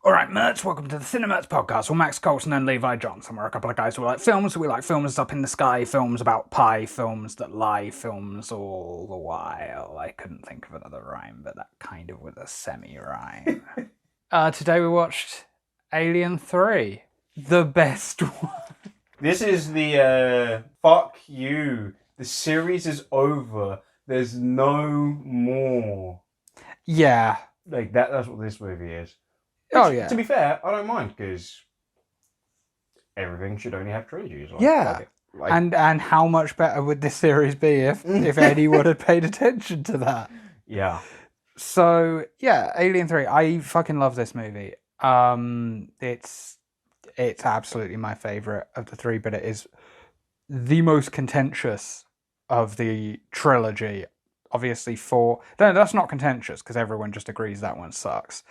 Alright, Merts, welcome to the CineMerts podcast with Max Colson and Levi Johnson. We're a couple of guys who like films. We like films up in the sky, films about pie, films that lie, films all the while. I couldn't think of another rhyme, but that kind of was a semi-rhyme. Today we watched Alien 3, the best one. This is the, fuck you. The series is over. There's no more. Yeah. Like, that's what this movie is. Oh, yeah. To be fair, I don't mind, because everything should only have trilogies. Yeah. And how much better would this series be if anyone had paid attention to that? Yeah. So, yeah, Alien 3. I fucking love this movie. It's absolutely my favourite of the three, but it is the most contentious of the trilogy. Obviously, 4... No, that's not contentious, because everyone just agrees that one sucks.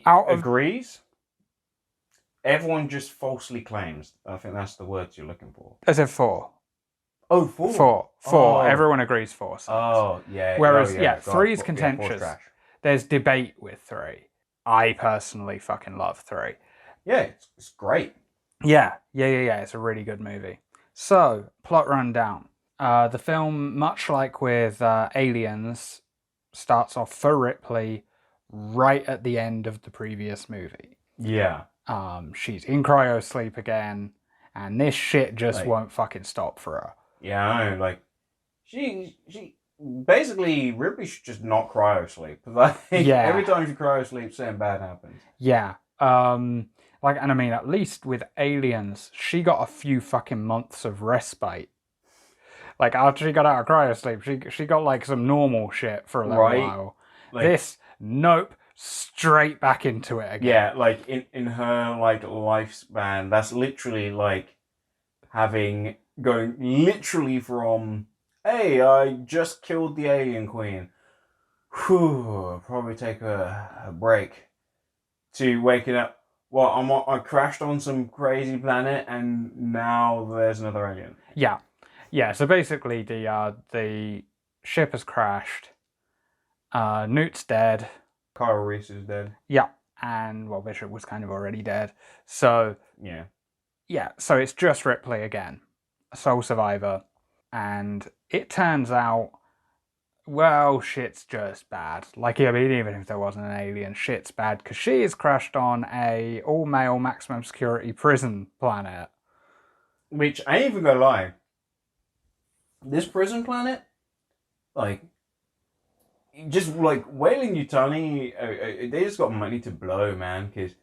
Agrees? Everyone just falsely claims. I think that's the words you're looking for. As if 4. Oh, 4? 4. Oh. Everyone agrees 4 sucks. Oh, yeah. Whereas, God, 3 is contentious. 4's trash. There's debate with 3. I personally fucking love 3. Yeah, it's great. Yeah. It's a really good movie. So, plot rundown. The film, much like with Aliens, starts off for Ripley right at the end of the previous movie. Yeah. She's in cryo sleep again, and this shit just won't fucking stop for her. Yeah, I know, she basically, Ripley should just not cryo sleep. Every time she cryo sleeps, something bad happens. Yeah. And I mean, at least with Aliens, she got a few fucking months of respite. Like, after she got out of cryo sleep, she got, some normal shit for a little while. This, nope, straight back into it again. Yeah, in her, lifespan, that's literally, going literally from, hey, I just killed the alien queen. Whew, probably take a break. To waking up, well, I crashed on some crazy planet, and now there's another alien. Yeah, so basically the ship has crashed. Newt's dead. Kyle Reese is dead. Yeah, and Bishop was kind of already dead. So yeah, so it's just Ripley again, a sole survivor, and it turns out, well, shit's just bad. Even if there wasn't an alien, shit's bad because she is crashed on a all-male maximum security prison planet. Which, I ain't even gonna lie, this prison planet, just Weyland Yutani, they just got money to blow, man, because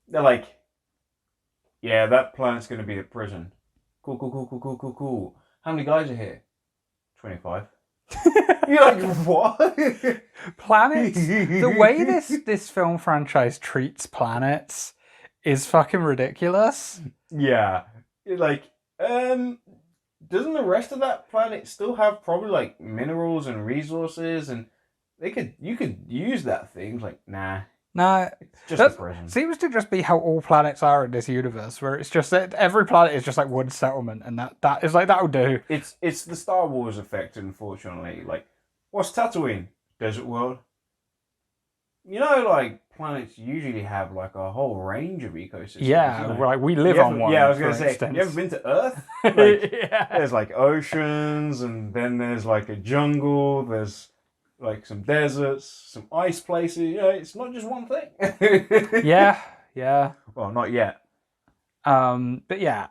they're yeah, that planet's gonna be a prison. Cool. How many guys are here? 25. You're like, what? Planets? The way this film franchise treats planets is fucking ridiculous. Yeah. Doesn't the rest of that planet still have probably minerals and resources, and you could use that thing? Nah. No, it's just a prison. Seems to just be how all planets are in this universe, where it's just that every planet is just one settlement, and that is that'll do. It's the Star Wars effect, unfortunately. What's Tatooine? Desert world. Planets usually have a whole range of ecosystems. Yeah, we live on one. Yeah, I was gonna say, have you ever been to Earth? Yeah. There's oceans, and then there's a jungle. There's some deserts, some ice places. It's not just one thing. Yeah. Well, not yet. But yeah,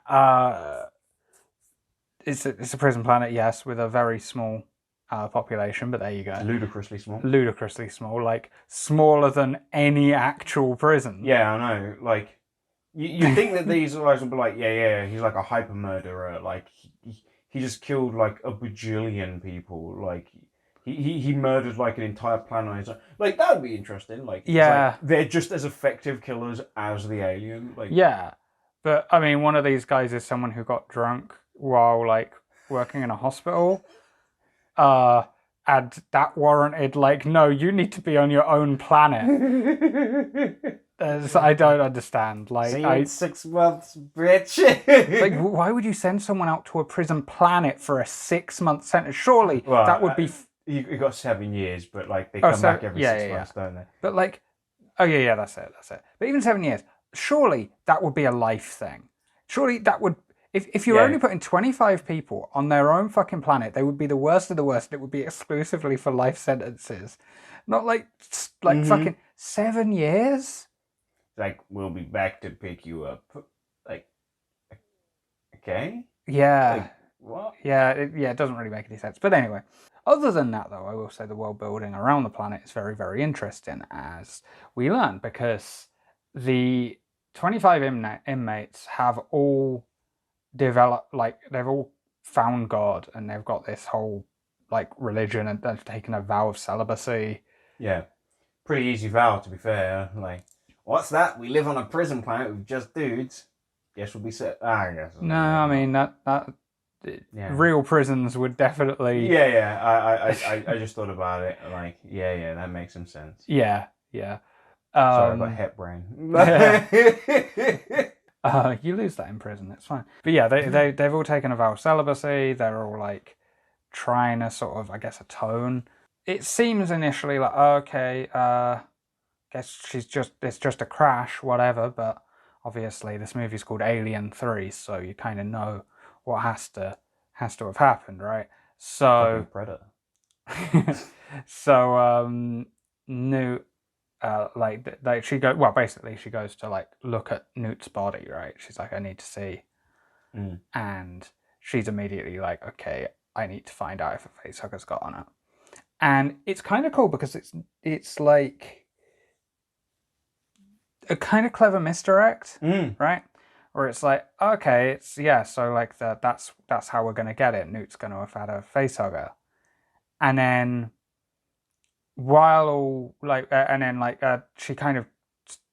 it's a prison planet, yes, with a very small population, but there you go. Ludicrously small. Smaller than any actual prison. Yeah, I know. You think that these guys will be yeah, he's a hyper murderer. He just killed a bajillion people. He murdered an entire planet on his own. That would be interesting. Yeah, they're just as effective killers as the alien. Yeah, but I mean, one of these guys is someone who got drunk while working in a hospital. And that warranted no, you need to be on your own planet. I don't understand. See you in 6 months, bitch. Why would you send someone out to a prison planet for a 6-month sentence? Surely that would be. You got 7 years, but they come back every 6 months, don't they? But Oh yeah, that's it. But even 7 years, surely that would be a life thing. Surely that would, if you were only putting 25 people on their own fucking planet, they would be the worst of the worst. It would be exclusively for life sentences, not like fucking 7 years. Like, we'll be back to pick you up. Like, okay. Yeah. Like, what? Yeah, it doesn't really make any sense. But anyway, other than that, though, I will say the world building around the planet is very, very interesting, as we learn, because the 25 inmates have all developed, like, they've all found God, and they've got this whole, like, religion, and they've taken a vow of celibacy. Yeah. Pretty easy vow, to be fair. Like, what's that? We live on a prison planet with just dudes. Guess we'll be set. I guess. No, I mean, that real prisons would definitely. Yeah. I just thought about it. Like, yeah, that makes some sense. Yeah. Sorry about hep brain. You lose that in prison. It's fine. But yeah, they've all taken a vow of celibacy. They're all like trying to sort of, I guess, atone. It seems initially like, okay, guess it's just a crash, whatever. But obviously, this movie's called Alien 3, so you kind of know what has to have happened, right? So Predator. So Newt, like she goes to like look at Newt's body, right? She's like, I need to see, and she's immediately like, okay, I need to find out if a facehugger's got on it. And it's kind of cool because it's like a kind of clever misdirect, right? Where it's like, okay, so like that's how we're gonna get it. Newt's gonna have had a facehugger, and then she kind of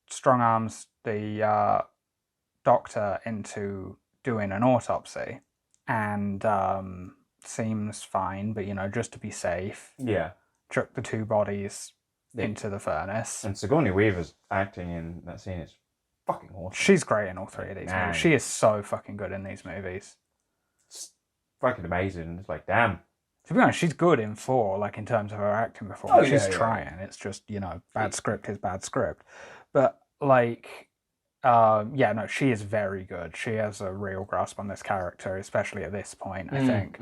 strong arms the doctor into doing an autopsy, and seems fine, but just to be safe, chuck the two bodies into the furnace. And Sigourney Weaver's acting in that scene is fucking awesome. She's great in all three of these movies. She is so fucking good in these movies. It's fucking amazing. It's like, damn. To be honest, she's good in 4, like in terms of her acting performance. She's trying. It's just, bad script is bad script. But like, she is very good. She has a real grasp on this character, especially at this point, I think.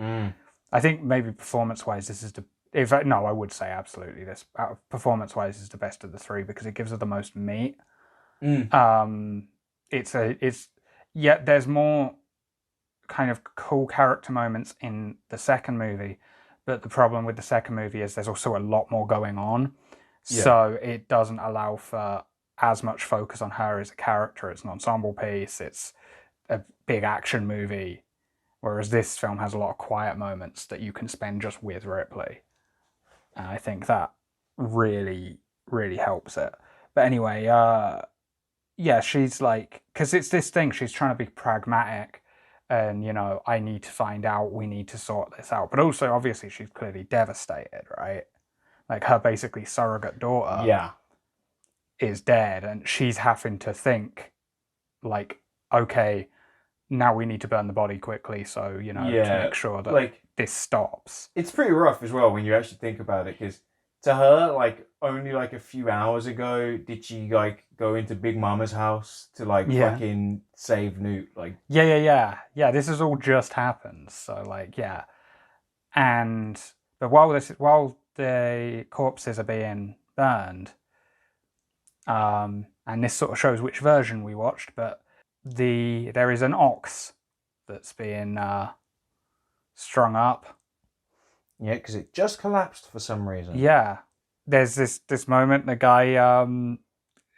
I think maybe performance-wise, this is I would say absolutely this performance-wise is the best of the 3 because it gives her the most meat. There's more kind of cool character moments in the second movie, but the problem with the second movie is there's also a lot more going on, so it doesn't allow for as much focus on her as a character. It's an ensemble piece, it's a big action movie, whereas this film has a lot of quiet moments that you can spend just with Ripley, and I think that really, really helps it. But anyway, she's like, because it's this thing, she's trying to be pragmatic, and I need to find out, we need to sort this out, but also obviously she's clearly devastated, right? Like her basically surrogate daughter is dead, and she's having to think like, okay, now we need to burn the body quickly, so to make sure that like this stops. It's pretty rough as well when you actually think about it, because to her, like, only like a few hours ago did she like go into Big Mama's house to like fucking save Newt. Like, yeah. This has all just happened. So like, but while the corpses are being burned, and this sort of shows which version we watched, but there is an ox that's being strung up. Yeah, because it just collapsed for some reason. Yeah. There's this moment, the guy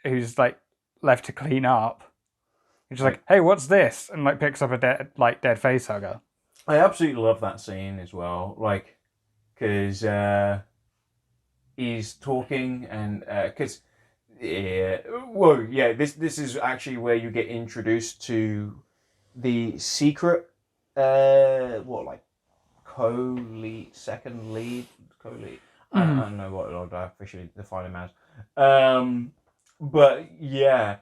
who's like left to clean up, he's just like, hey, what's this? And like picks up a dead facehugger. I absolutely love that scene as well. Like, because he's talking and because this is actually where you get introduced to the secret second lead co-lead. I don't know what I officially define him as. But yeah,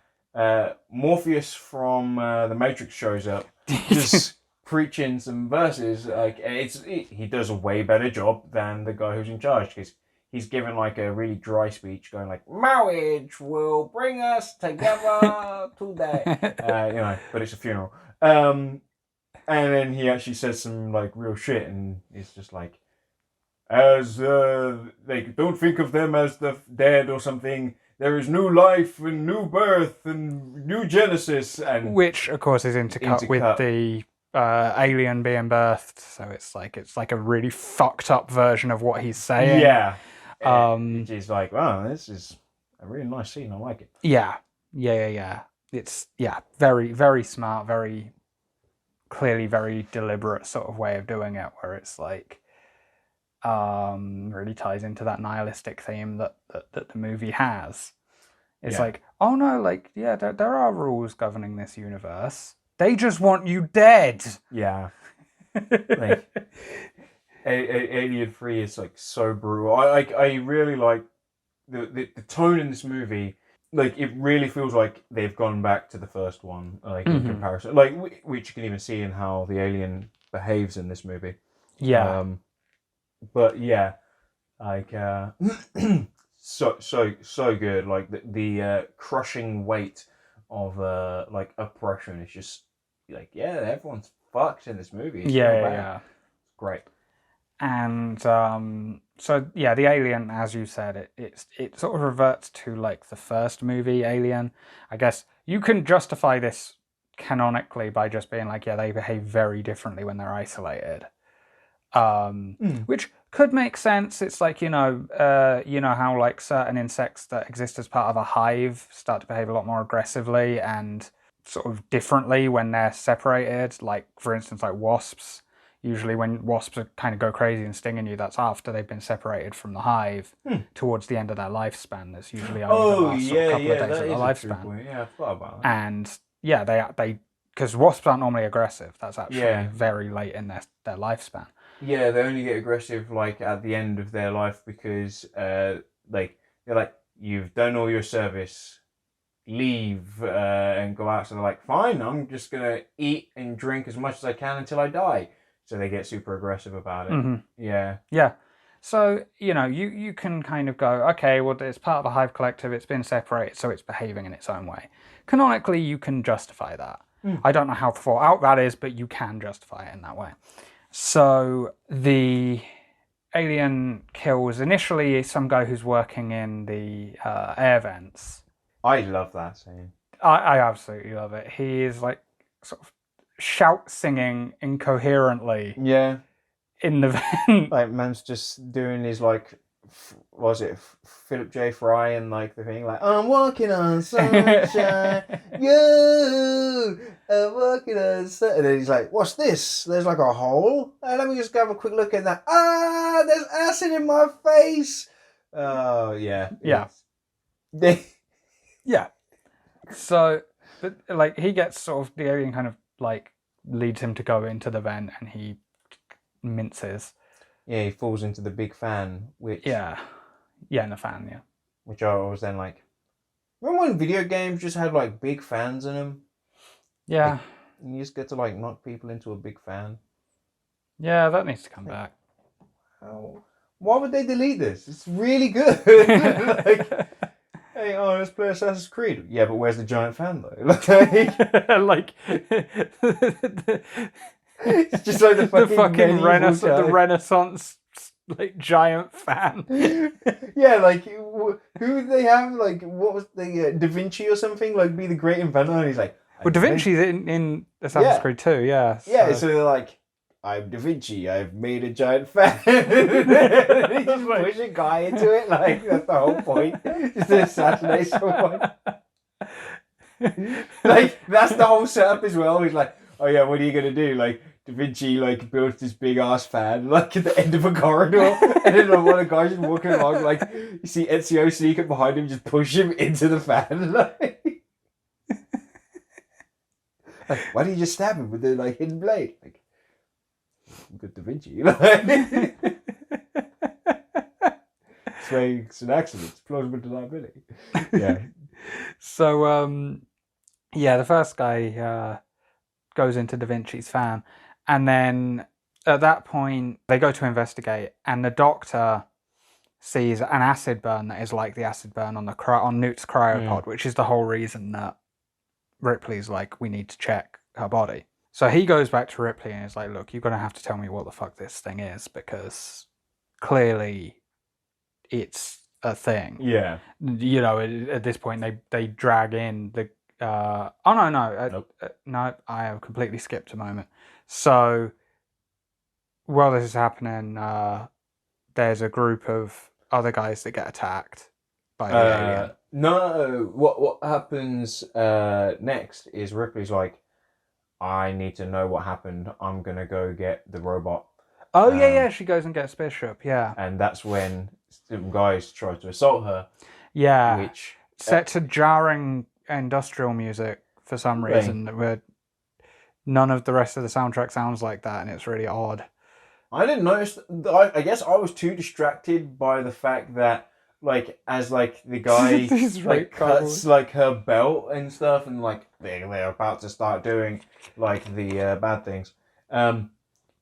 Morpheus from the Matrix shows up, just preaching some verses. Like he does a way better job than the guy who's in charge, because he's given like a really dry speech, going like, "Marriage will bring us together today," but it's a funeral. And then he actually says some like real shit, and it's just like, as like, don't think of them as the dead or something. There is new life and new birth and new Genesis, and which of course is intercut with the alien being birthed. So it's like a really fucked up version of what he's saying. Yeah. Which is like, wow, this is a really nice scene. I like it. Yeah. It's very, very smart, very clearly very deliberate sort of way of doing it, where it's like really ties into that nihilistic theme that the movie has. It's like, oh no, like, yeah, there are rules governing this universe. They just want you dead. Yeah. Like, Alien 3 is like so brutal. I really like the tone in this movie. Like, it really feels like they've gone back to the first one, like, in comparison. Like, which you can even see in how the alien behaves in this movie. Yeah. But yeah, like, so good. Like, the crushing weight of like oppression is just like, yeah, everyone's fucked in this movie. It's yeah. It's great. And so yeah, the alien, as you said, it sort of reverts to like the first movie, Alien. I guess you can justify this canonically by just being like, yeah, they behave very differently when they're isolated. Which could make sense. It's like, you know how like certain insects that exist as part of a hive start to behave a lot more aggressively and sort of differently when they're separated. Like, for instance, like wasps. Usually when wasps kind of go crazy and stinging you, that's after they've been separated from the hive towards the end of their lifespan. That's usually only the last sort of couple of days of their lifespan. Yeah, I forgot about that. And yeah, they because wasps aren't normally aggressive. That's actually very late in their lifespan. Yeah, they only get aggressive like at the end of their life because like they're like, you've done all your service, leave and go out. So they're like, fine, I'm just gonna eat and drink as much as I can until I die. So they get super aggressive about it. Yeah. So, you know, you can kind of go, okay, well, it's part of a hive collective, it's been separated, so it's behaving in its own way. Canonically, you can justify that. I don't know how far out that is, but you can justify it in that way. So the alien kills initially some guy who's working in the air vents. I love that scene. I absolutely love it. He is like sort of shout singing incoherently. Yeah. In the vent. Like, man's just doing his like, was it Philip J. Fry and like the thing like, I'm walking on sunshine, you are walking on sunshine. And then he's like, what's this? There's like a hole. Let me just have a quick look at that. There's acid in my face. Oh yeah. Yeah. Yeah. So, but like he gets sort of, the alien kind of like leads him to go into the vent and he minces. Yeah, he falls into the big fan, which... Yeah, in the fan, yeah. Which I was then like... Remember when video games just had, like, big fans in them? Yeah. Like, you just get to, like, knock people into a big fan. Yeah, that needs to come back. Why would they delete this? It's really good. Like, hey, let's play Assassin's Creed. Yeah, but where's the giant fan, though? Like... It's just like the fucking Renaissance like giant fan. Yeah, like who did they have? Like, what was the Da Vinci or something? Like, be the great inventor, and he's like, well, Da Vinci's in Assassin's Creed 2, yeah. Yeah, so they're like, I'm Da Vinci. I've made a giant fan. They just push a guy into it. Like, that's the whole point. Just to assassinate someone. Like, that's the whole setup as well. He's like, oh yeah, what are you gonna do? Like, Da Vinci like built this big ass fan like at the end of a corridor, and then like, one of the guys just walking along, like you see Ezio sneaking behind him, just push him into the fan. Like, why do you just stab him with the like hidden blade? Like, good Da Vinci. Like, it's an accident. It's plausible deniability. Yeah. So yeah, the first guy goes into Da Vinci's fan, and then at that point they go to investigate, and the doctor sees an acid burn that is like the acid burn on on Newt's cryopod, which is the whole reason that Ripley's like, we need to check her body. So he goes back to Ripley and is like, look, you're going to have to tell me what the fuck this thing is, because clearly it's a thing. Yeah. You know, at this point, they drag in the... oh, no. Nope. No, I have completely skipped a moment. So, while this is happening, there's a group of other guys that get attacked by the alien. No, what happens next is Ripley's like, I need to know what happened. I'm going to go get the robot. Oh, yeah, she goes and gets Bishop, yeah. And that's when some guys try to assault her. Yeah. Which... set to jarring industrial music for some reason, where none of the rest of the soundtrack sounds like that, and it's really odd. I didn't notice... I guess I was too distracted by the fact that, like, as, like, the guy like cuts, like, her belt and stuff, and, like, they're about to start doing, like, the bad things.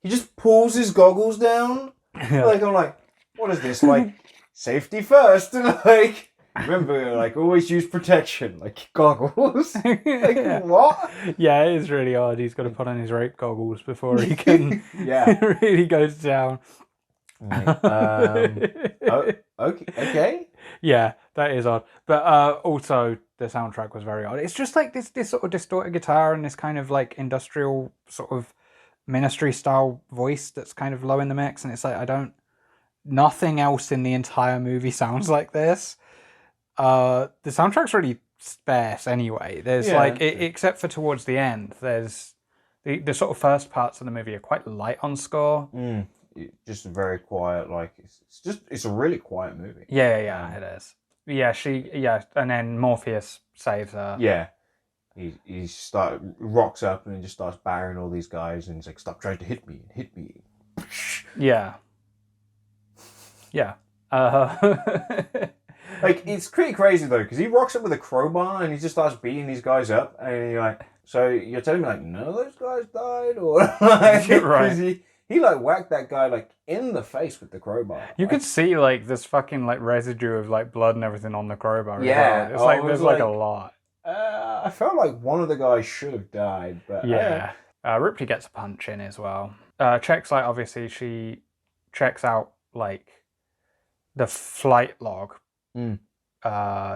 He just pulls his goggles down. Yeah. Like, I'm like, what is this? Like, safety first. And, like, remember, like, always use protection. Like, goggles. Like, yeah. What? Yeah, it is really odd. He's got to put on his rape goggles before he can really goes down. Okay. Yeah, that is odd. But also, the soundtrack was very odd. It's just like this sort of distorted guitar and this kind of, like, industrial sort of Ministry style voice that's kind of low in the mix, and it's like, nothing else in the entire movie sounds like this. The soundtrack's really sparse anyway. There's except for towards the end, there's the sort of first parts of the movie are quite light on score. Just very quiet. Like, it's a really quiet movie. Yeah, it is. Yeah, and then Morpheus saves her. Yeah. He rocks up and just starts battering all these guys, and he's like, stop trying to hit me. Yeah. Like, it's pretty crazy though, because he rocks up with a crowbar and he just starts beating these guys up, and you're like, so you're telling me, like, none of those guys died? Or like, right. He like whacked that guy like in the face with the crowbar. You could see like this fucking like residue of like blood and everything on the crowbar. Yeah. It's like there's like a lot. I felt like one of the guys should have died, but... Yeah. Ripley gets a punch in as well. Checks out, obviously, she checks out, like, the flight log to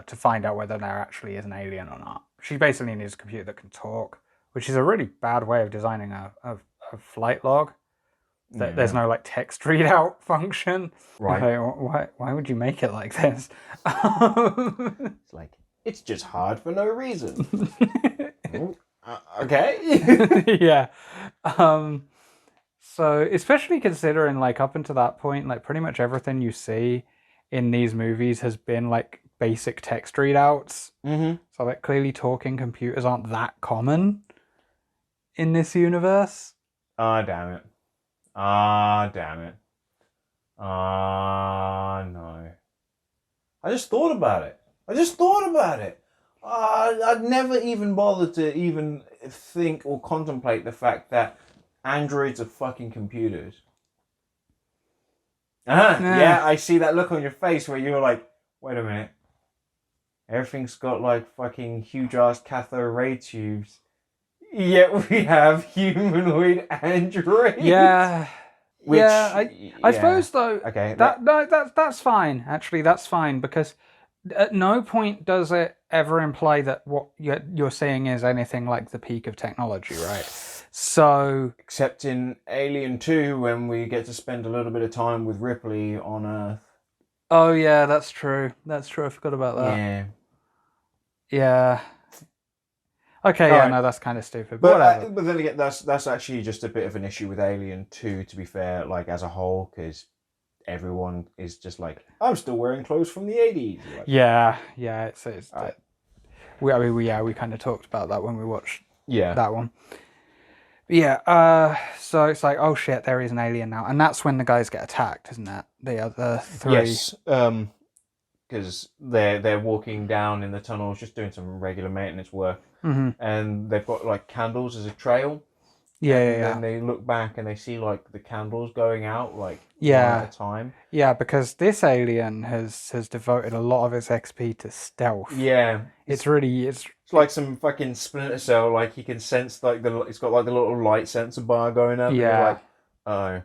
find out whether there actually is an alien or not. She basically needs a computer that can talk, which is a really bad way of designing a flight log. There's no, like, text readout function. Right. Like, why would you make it like this? It's like... It's just hard for no reason. Okay. Yeah. So, especially considering, like, up until that point, like, pretty much everything you see in these movies has been, like, basic text readouts. Mm-hmm. So, like, clearly talking computers aren't that common in this universe. Damn it. No. I just thought about it. I'd never even bothered to even think or contemplate the fact that androids are fucking computers. Yeah, I see that look on your face where you're like, wait a minute. Everything's got like fucking huge ass cathode ray tubes. Yet we have humanoid androids. Yeah. I suppose though. Okay. That's fine. Actually, that's fine, because at no point does it ever imply that what you're saying is anything like the peak of technology, right? So, except in Alien 2, when we get to spend a little bit of time with Ripley on Earth. Oh yeah, that's true. I forgot about that. Yeah. Okay, right. No, that's kind of stupid. But whatever. But then again, that's actually just a bit of an issue with Alien 2, to be fair, like as a whole, because everyone is just like, I'm still wearing clothes from the 80s. Like, yeah. It's right. We kind of talked about that when we watched that one. Yeah. So it's like, oh shit, there is an alien now, and that's when the guys get attacked, isn't it? The other three. Yes. Because they're walking down in the tunnels, just doing some regular maintenance work, and they've got like candles as a trail, And then they look back and they see like the candles going out like one at a time. Yeah, because this alien has devoted a lot of its XP to stealth. Yeah, it's like some fucking Splinter Cell. Like you can sense like it's got like the little light sensor bar going up. Yeah. And you're like, oh,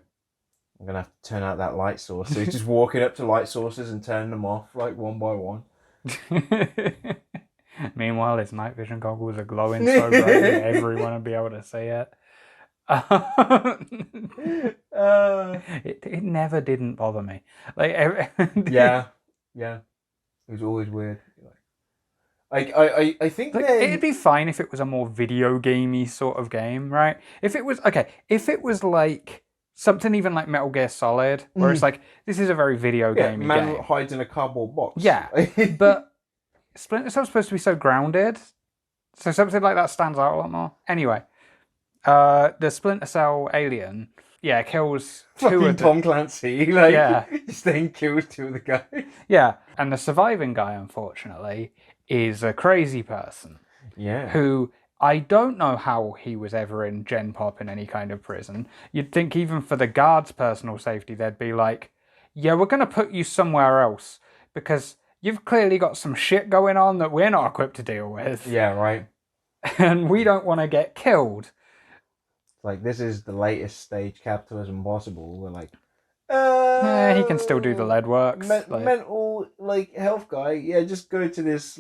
I'm gonna have to turn out that light source. So he's just walking up to light sources and turning them off like one by one. Meanwhile, his night vision goggles are glowing so brightly everyone will be able to see it. It never didn't bother me. Like yeah, it was always weird. I think like, it'd be fine if it was a more video gamey sort of game, right? If it was like something even like Metal Gear Solid, where it's like this is a very video gamey man game. hides in a cardboard box. Yeah, but Splinter Cell's supposed to be so grounded, so something like that stands out a lot more. Anyway. The Splinter Cell alien, kills two of Tom Clancy, just then kills two of the guys. Yeah, and the surviving guy, unfortunately, is a crazy person. Yeah. Who, I don't know how he was ever in Gen Pop in any kind of prison. You'd think even for the guards' personal safety, they'd be like, yeah, we're going to put you somewhere else, because you've clearly got some shit going on that we're not equipped to deal with. Yeah, right. And we don't want to get killed. Like, this is the latest stage capitalism possible. We're like, he can still do the lead works. Mental, health guy. Yeah, just go to this,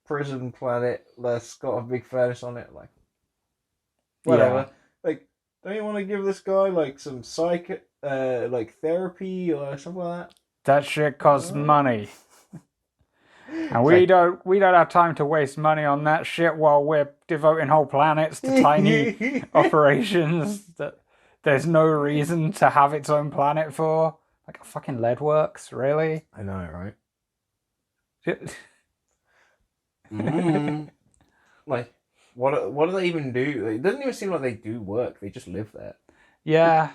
prison planet that's got a big furnace on it. Like, whatever. Yeah. Like, don't you want to give this guy, some therapy or something like that? That shit costs money. And we don't have time to waste money on that shit while we're devoting whole planets to tiny operations that there's no reason to have its own planet for. Like a fucking lead works, really? I know, right? Like, what do they even do? It doesn't even seem like they do work. They just live there. Yeah.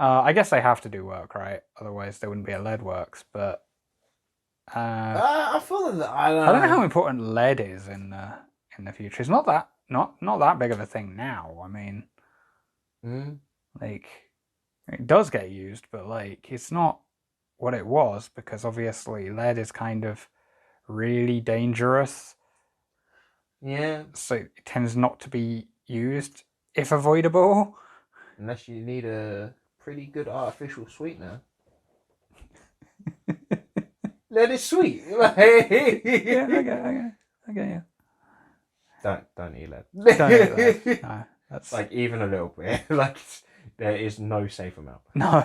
I guess they have to do work, right? Otherwise there wouldn't be a lead works, but I feel that I don't know how important lead is in the future. It's not that big of a thing now. I mean, it does get used, but it's not what it was, because obviously lead is kind of really dangerous. Yeah. So it tends not to be used if avoidable. Unless you need a pretty good artificial sweetener. Lead is sweet. Yeah, okay. Don't eat lead. Don't eat lead. No, that's even a little bit. There is no safe amount. No.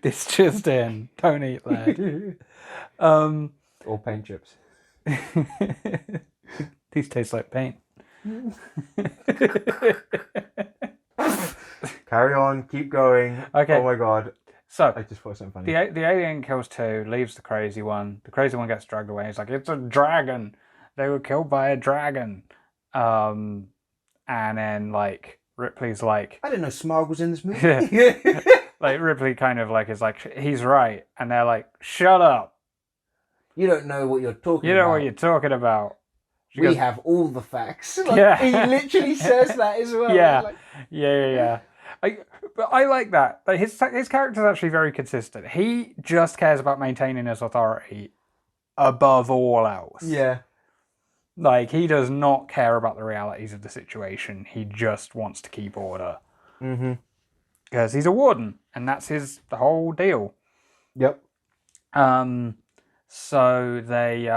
This just in. Don't eat lead. Or paint chips. These taste like paint. Carry on, keep going. Okay. Oh my god. So I just thought something funny. The alien kills two, leaves the crazy one. The crazy one gets dragged away. He's like, it's a dragon. They were killed by a dragon. And then Ripley's like, I didn't know Smaug was in this movie. Ripley kind of is like, he's right. And they're like, shut up. You don't know what you're talking about. You know what you're talking about. We have all the facts. He literally says that as well. Yeah. But I like that. His character's actually very consistent. He just cares about maintaining his authority above all else. Yeah. He does not care about the realities of the situation. He just wants to keep order. Mm-hmm. Because he's a warden, and that's the whole deal. Yep. So they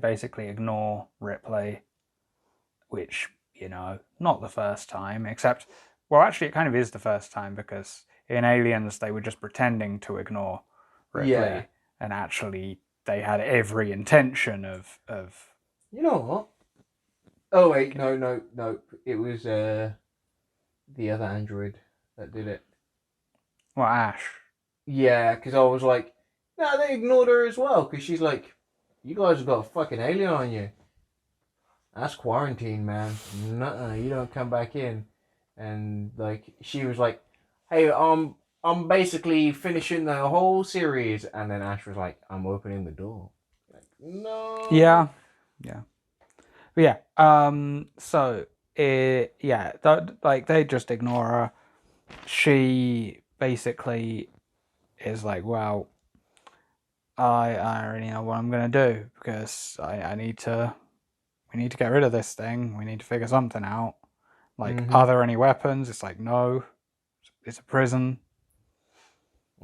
basically ignore Ripley, which, not the first time, except, well, actually it kind of is the first time, because in Aliens they were just pretending to ignore Ripley, and actually they had every intention of... You know what? Oh wait, no. It was the other android that did it. Well, Ash. Yeah, because I was like, no, they ignored her as well, because she's like, you guys have got a fucking alien on you. That's quarantine, man. Nuh-uh, you don't come back in. And she was like, hey, I'm basically finishing the whole series. And then Ash was like, I'm opening the door. no. Yeah. But yeah. So like they just ignore her. She basically is like, well, I already know what I'm gonna do because we need to get rid of this thing. We need to figure something out. Like, are there any weapons? It's like, no, it's a prison.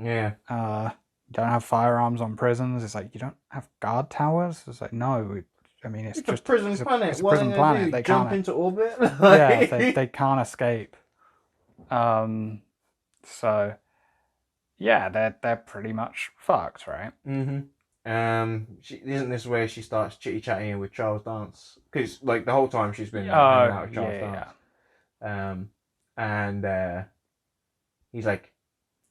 Yeah. Don't have firearms on prisons. It's like, you don't have guard towers. It's like, no. I mean, it's just a prison planet. It's a what prison are planet. do? They Jump can't into orbit. yeah, they can't escape. So yeah, they're pretty much fucked, right? Isn't this where she starts chitty chatting with Charles Dance? Because like the whole time she's been hanging out with Charles Dance. And he's like,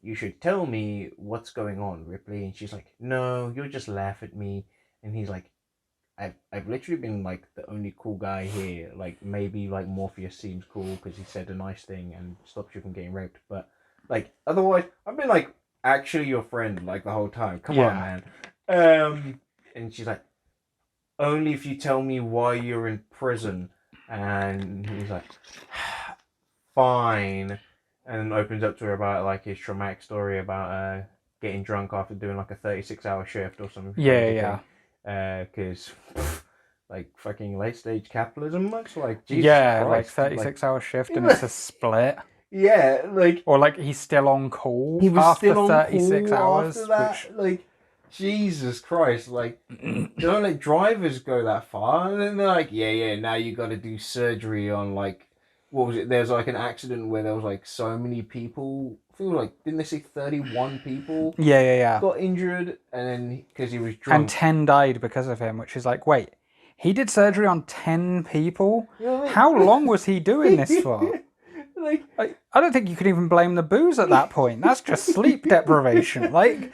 "You should tell me what's going on, Ripley." And she's like, "No, you'll just laugh at me." And he's like, I've literally been like the only cool guy here. Like maybe like Morpheus seems cool because he said a nice thing and stopped you from getting raped. But like otherwise, I've been like actually your friend like the whole time. Come on, man. And she's like, only if you tell me why you're in prison. And he's like, fine. And opens up to her about like his traumatic story about getting drunk after doing like a 36-hour shift or something. Yeah. Because like fucking late stage capitalism much like Jesus Christ, like 36-hour shift and it's a split. Yeah, like or like he's still on call. He was after still on 36 call hours. after that. Which... Like Jesus Christ, like don't let drivers go that far. And then they're like, yeah, now you got to do surgery on like what was it? There's like an accident where there was like so many people. I think it was like didn't they say 31 people? Yeah. Got injured, and then because he was drunk, and 10 died because of him. Which is like, wait, he did surgery on 10 people. You know what I mean? How long was he doing this for? Like I don't think you could even blame the booze at that point. That's just sleep deprivation. Like,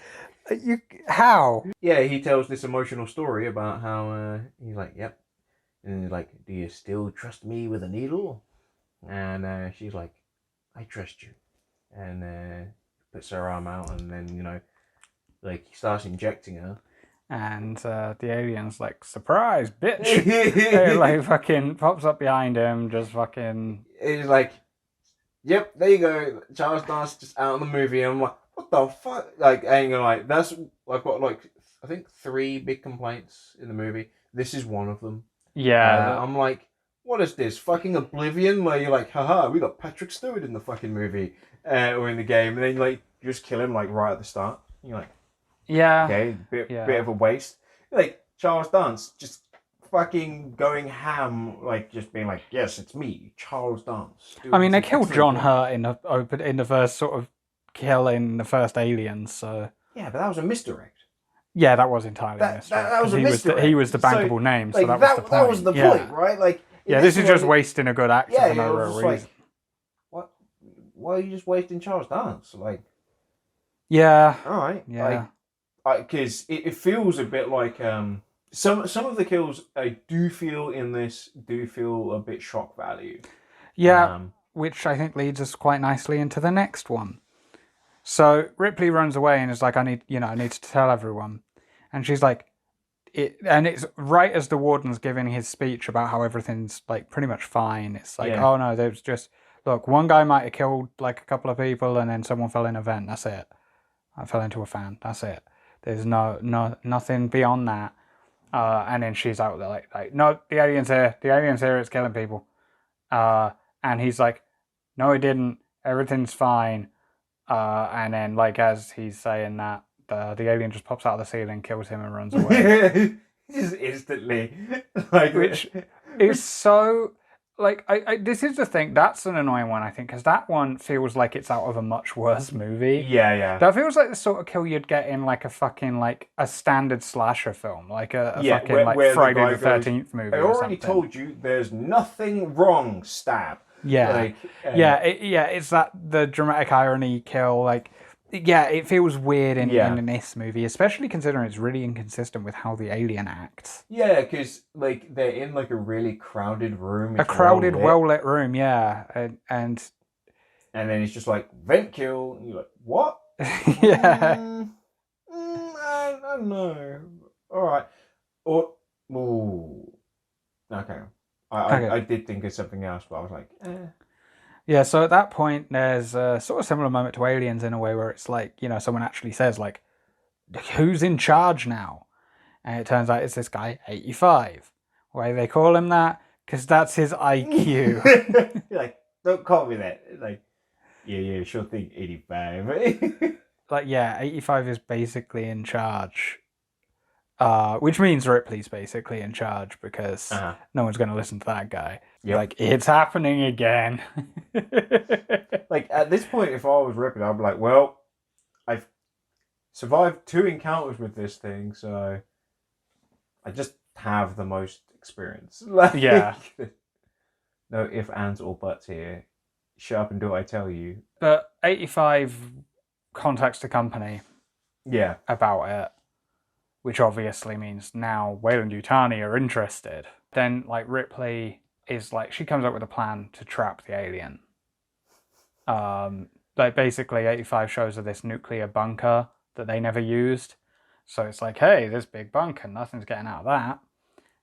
how? Yeah, he tells this emotional story about how he's like, yep, and he's like, do you still trust me with a needle? And she's like, I trust you, and puts her arm out, and then like he starts injecting her. And the alien's like, surprise, bitch! It like fucking pops up behind him, just fucking. He's like, yep, there you go. Charles Dance just out of the movie. And I'm like, what the fuck? Like, I ain't gonna lie. I've got like, I think 3 big complaints in the movie. This is one of them. Yeah. I'm like, what is this? Fucking Oblivion? Where you're like, haha, we got Patrick Stewart in the fucking movie. Or in the game. And then like, you just kill him like right at the start. And you're like, yeah. Okay, bit of a waste. Like, Charles Dance just fucking going ham, like just being like, yes, it's me, Charles Dance. I mean, they killed John Hurt in the first sort of kill in the first Aliens, so yeah, but that was a misdirect. Yeah, that was entirely a misdirect. That was a misdirect. He was the bankable name, so like, that was the point. That was the point, right? Like, this is just wasting a good actor for no real reason. Like, what? Why are you just wasting Charles Dance? Like, yeah, all right, yeah, because it feels a bit like some of the kills I do feel in this feel a bit shock value. Yeah, which I think leads us quite nicely into the next one. So Ripley runs away and is like, I need to tell everyone. And she's like, it's right as the warden's giving his speech about how everything's like pretty much fine. It's like, oh no, there's just, look, one guy might have killed like a couple of people and then someone fell in a vent. That's it. I fell into a fan. That's it. There's nothing beyond that. And then she's out there like, no, the alien's here. The alien's here. It's killing people. And he's like, no, it didn't. Everything's fine. And then like as he's saying that, the alien just pops out of the ceiling, kills him, and runs away. Just instantly. Like, which is so. Like, this is the thing, that's an annoying one, I think, because that one feels like it's out of a much worse movie. Yeah. That feels like the sort of kill you'd get in, like, a fucking, like, a standard slasher film. Like, a fucking, where Friday the 13th movie. I already told you, there's nothing wrong, stab. Yeah. Like, it's the dramatic irony kill, like... Yeah, it feels weird in this movie, especially considering it's really inconsistent with how the alien acts. Yeah, because like they're in like a really crowded room. A crowded, well-lit room, yeah, and then it's just like vent kill, and you're like, what? Yeah. I don't know. All right, Or, ooh, okay. Okay. I did think of something else, but I was like, Yeah, so at that point, there's a sort of similar moment to Aliens in a way where it's like, someone actually says, like, who's in charge now? And it turns out it's this guy, 85. Why do they call him that? Because that's his IQ. like, don't call me that. Like, yeah, sure thing, 85. Like, yeah, 85 is basically in charge. Which means Ripley's basically in charge because no one's going to listen to that guy. Yep. Like, it's happening again. Like, at this point, if I was Ripley, I'd be like, well, I've survived 2 encounters with this thing, so I just have the most experience. Like, yeah. No ifs, ands, or buts here. Shut up and do what I tell you. But 85 contacts the company. Yeah. About it. Which obviously means now Weyland-Yutani are interested. Then, like, Ripley is like, she comes up with a plan to trap the alien. Like, basically, 85 shows her this nuclear bunker that they never used. So it's like, hey, this big bunker, nothing's getting out of that.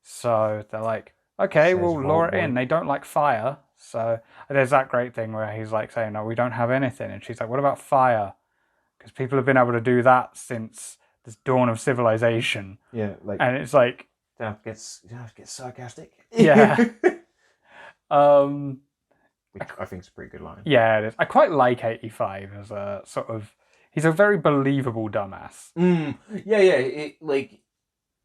So they're like, okay, we'll lure it in. They don't like fire. So there's that great thing where he's like saying, no, we don't have anything. And she's like, what about fire? Because people have been able to do that since this dawn of civilization. Yeah, like, and it's like, you don't have to get sarcastic. Yeah. Which I think is a pretty good line. Yeah, it is. I quite like 85 as a sort of, he's a very believable dumbass. Yeah. It, like,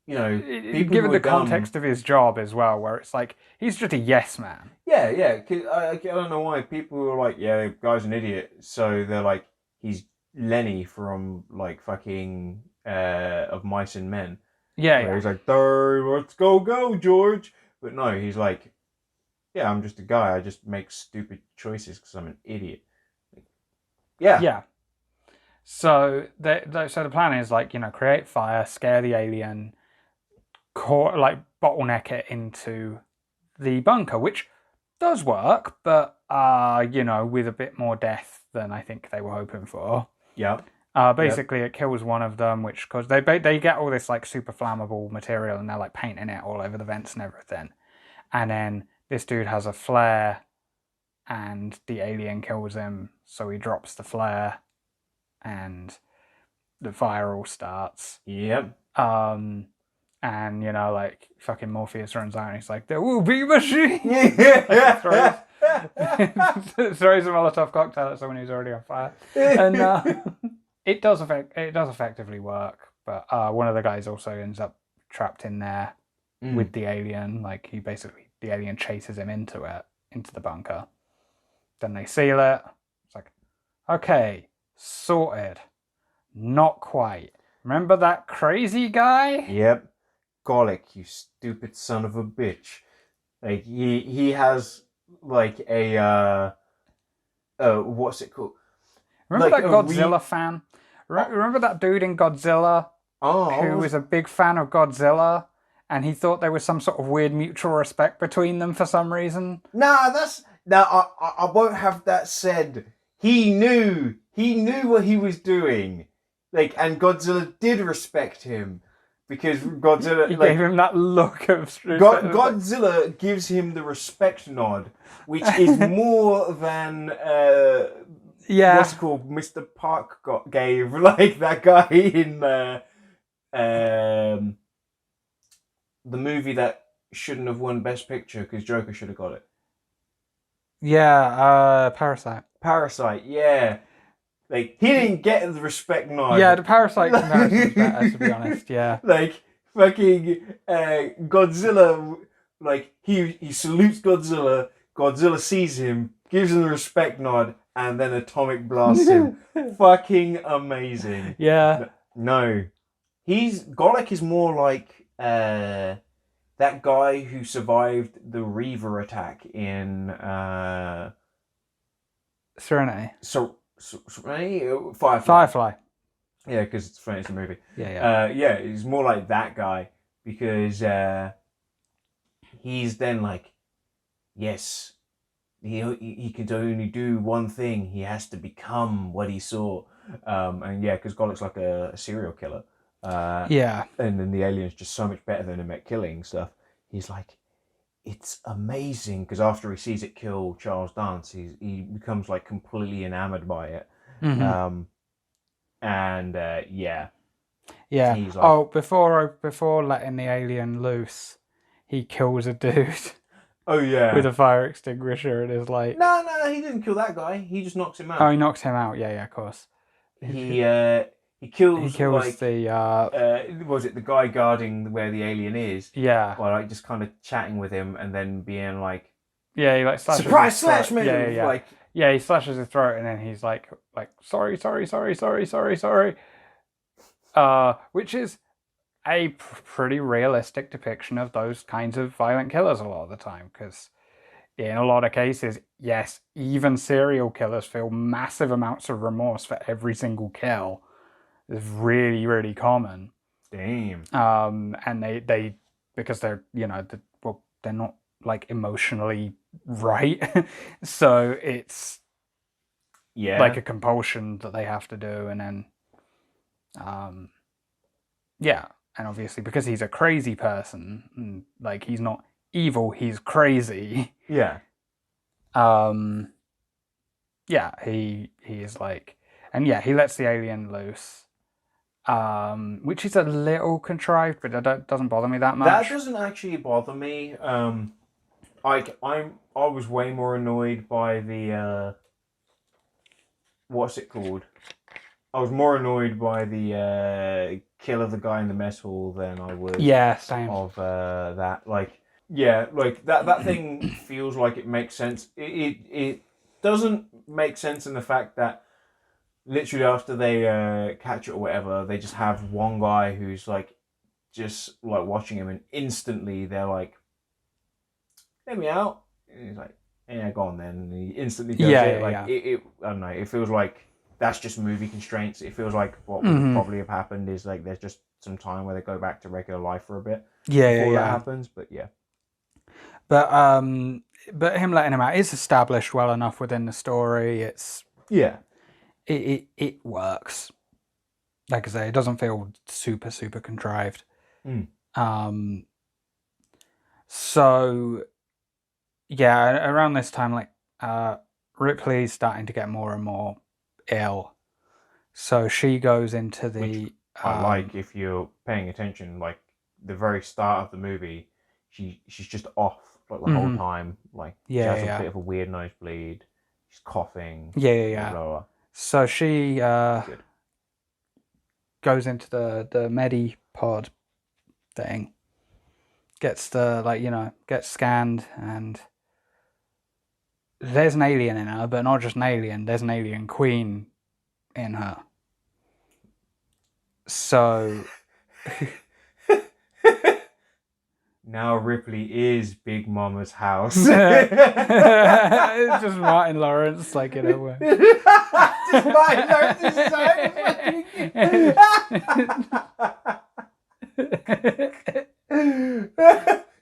given the context of his job as well, where it's like he's just a yes man. Yeah. Cause I don't know why people are like, yeah, the guy's an idiot. So they're like, he's Lenny from like fucking Of Mice and Men. Yeah. He's like, let's go, George. But no, he's like, yeah, I'm just a guy. I just make stupid choices because I'm an idiot. Yeah. Yeah. So the plan is like, create fire, scare the alien, like bottleneck it into the bunker, which does work, but with a bit more death than I think they were hoping for. Yeah. Basically, It kills one of them, which because they get all this like super flammable material and they're like painting it all over the vents and everything, and then this dude has a flare, and the alien kills him, so he drops the flare, and the fire all starts. Yep. And like fucking Morpheus runs out and he's like, there will be machine. throws a Molotov cocktail at someone who's already on fire, and it does effectively work. But one of the guys also ends up trapped in there with the alien. Like the alien chases him into the bunker. Then they seal it. It's like, okay, sorted. Not quite. Remember that crazy guy? Yep. Golic, you stupid son of a bitch. Like, he has, like, a, what's it called? Remember like that Godzilla fan? Remember that dude in Godzilla who was a big fan of Godzilla? And he thought there was some sort of weird mutual respect between them for some reason? I won't have that said. He knew what he was doing. Like, and Godzilla did respect him. Because Godzilla... He gave him that look of... Godzilla gives him the respect nod, which is more than... what's it called? Mr. Park gave, like, that guy in the movie that shouldn't have won Best Picture because Joker should have got it. Yeah, Parasite. Parasite, yeah. Like, he didn't get the respect nod. Yeah, the Parasite comparison's better, to be honest, yeah. Like, fucking Godzilla, like, he salutes Godzilla, Godzilla sees him, gives him the respect nod, and then atomic blasts him. Fucking amazing. Yeah. No. Golic is more like that guy who survived the Reaver attack in Serenity. Firefly. Yeah, because it's funny, it's a movie. Yeah. He's more like that guy because he's then like, yes, he can only do one thing. He has to become what he saw. And yeah, because Golic's like a serial killer. Yeah. And then the alien's just so much better than him at killing stuff. He's like, it's amazing, because after he sees it kill Charles Dance, he becomes like completely enamored by it. Mm-hmm. Yeah, Yeah. he's like, Before letting the alien loose, he kills a dude oh yeah, with a fire extinguisher and is like, no, he didn't kill that guy. He just knocks him oh, out. he knocks him out. Yeah, of course. He He kills kills like the was it the guy guarding where the alien is? yeah. Or like just kind of chatting with him and then being like, Yeah, he like slashes surprise his throat. slash move. Yeah. Like, Yeah, he slashes his throat and then he's like sorry. Which is a pretty realistic depiction of those kinds of violent killers a lot of the time, because in a lot of cases, yes, even serial killers feel massive amounts of remorse for every single kill. It's really, really common. damn. And they because they're they're not like emotionally right, so it's like a compulsion that they have to do, and then and obviously because he's a crazy person, like he's not evil, he's crazy. Yeah. He is like, and yeah, he lets the alien loose, which is a little contrived, but it doesn't bother me that much. That doesn't actually bother me. I was way more annoyed by the what's it called? I was more annoyed by the kill of the guy in the mess hall than I was same. of that. Like, yeah, like that thing feels like it makes sense. It doesn't make sense in the fact that literally after they catch it or whatever, they just have one guy who's like just like watching him, and instantly they're like, "Let me out." And he's like, "Yeah, go on then." And he instantly does it. Like it, I don't know. It feels like that's just movie constraints. It feels like what would probably have happened is like there's just some time where they go back to regular life for a bit before that happens. But yeah. But him letting him out is established well enough within the story. It's it works. Like I say, it doesn't feel super contrived. So yeah, around this time, like Ripley's starting to get more and more ill, so she goes into the. Like if you're paying attention, like the very start of the movie, she's just off like the whole time. Like she has a bit of a weird nosebleed. She's coughing. Yeah. Blah, blah. So she goes into the Medipod thing, gets gets scanned, and there's an alien in her, but not just an alien. There's an alien queen in her. So now Ripley is Big Mama's house. It's just Martin Lawrence, like in a way. Just Martin Lawrence is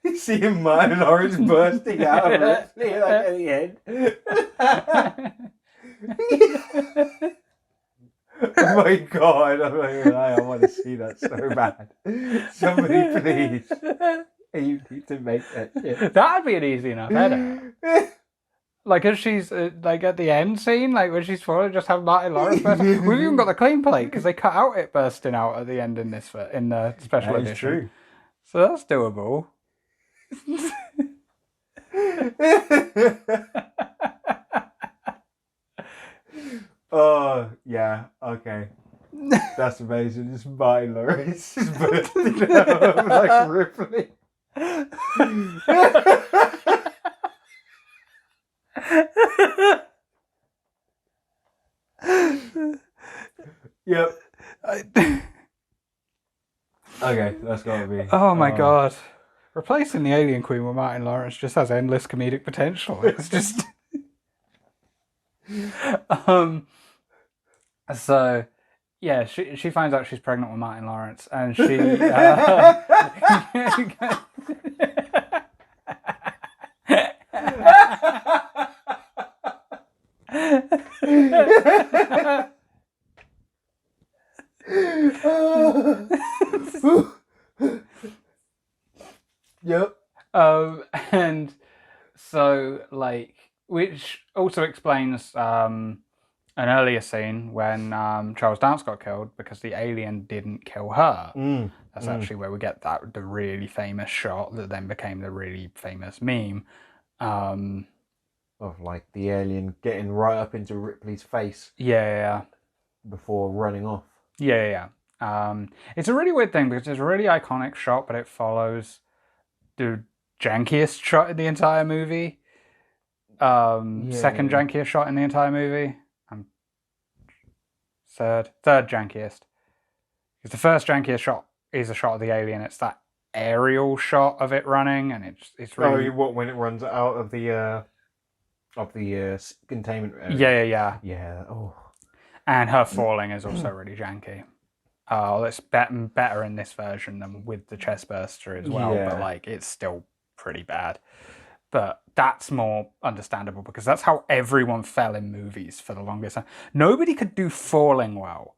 you see him, Martin Lawrence bursting out of Ripley like at the end. Oh my god! I want to see that so bad. Somebody please. You need to make that shit. That'd be an easy enough edit. Like, as she's like at the end scene, like when she's falling, just have Martin Lawrence bursting. We've even got the clean plate because they cut out it bursting out at the end in this in the special that edition. Is true. So that's doable. Oh yeah, okay. That's amazing. Just Martin Lawrence just bursting out like Ripley. Yep. Okay, that's gotta be. Oh my god. Replacing the Alien Queen with Martin Lawrence just has endless comedic potential. It's just so yeah, she finds out she's pregnant with Martin Lawrence, and she Yep. And so, like, which also explains an earlier scene when Charles Dance got killed because the alien didn't kill her. That's actually where we get the really famous shot that then became the really famous meme. Of like the alien getting right up into Ripley's face. Yeah. Before running off. Yeah. It's a really weird thing because it's a really iconic shot, but it follows the jankiest shot in the entire movie. Second jankiest shot in the entire movie. Third jankiest. Because the first jankiest shot is a shot of the alien. It's that aerial shot of it running, and it's really. Oh, what, when it runs out of the containment area? Yeah. Oh. And her falling is also really janky. It's better in this version than with the chest burster as well, but like it's still pretty bad. But that's more understandable because that's how everyone fell in movies for the longest time. Nobody could do falling well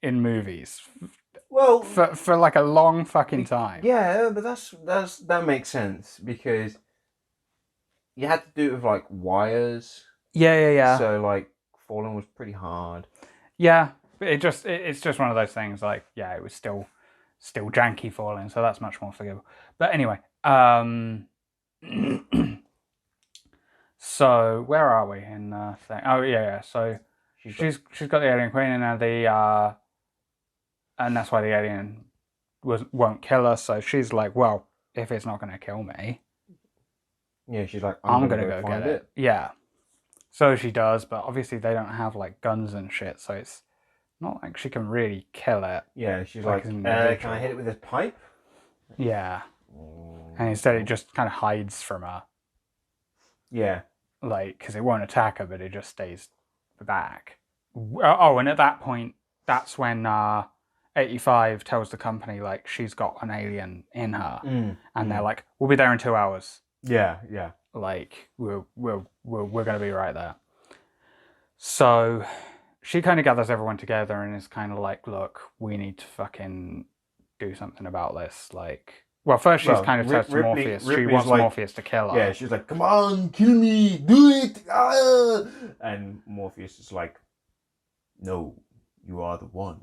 in movies. Well, for like a long fucking time. Yeah, but that makes sense because you had to do it with like wires. Yeah. So like falling was pretty hard. Yeah, it's just one of those things. Like, yeah, it was still janky falling, so that's much more forgivable. But anyway, so where are we in the thing? Oh yeah. So she's got the alien queen, and and that's why the alien won't kill her. So she's like, well, if it's not going to kill me, yeah, she's like, I'm gonna go get it. Yeah. So she does, but obviously they don't have like guns and shit, so it's not like she can really kill it. Yeah, she's like, can I hit it with this pipe? Yeah. And instead it just kind of hides from her. Yeah. Like, because it won't attack her, but it just stays back. Oh, and at that point, that's when 85 tells the company, like, she's got an alien in her. And they're like, we'll be there in 2 hours. Yeah. Like, we're going to be right there. So she kind of gathers everyone together and is kind of like, look, we need to fucking do something about this. Like, well, first she's kind of says to Morpheus, she wants like, Morpheus to kill her. Yeah, she's like, come on, kill me, do it. Ah! And Morpheus is like, no, you are the one.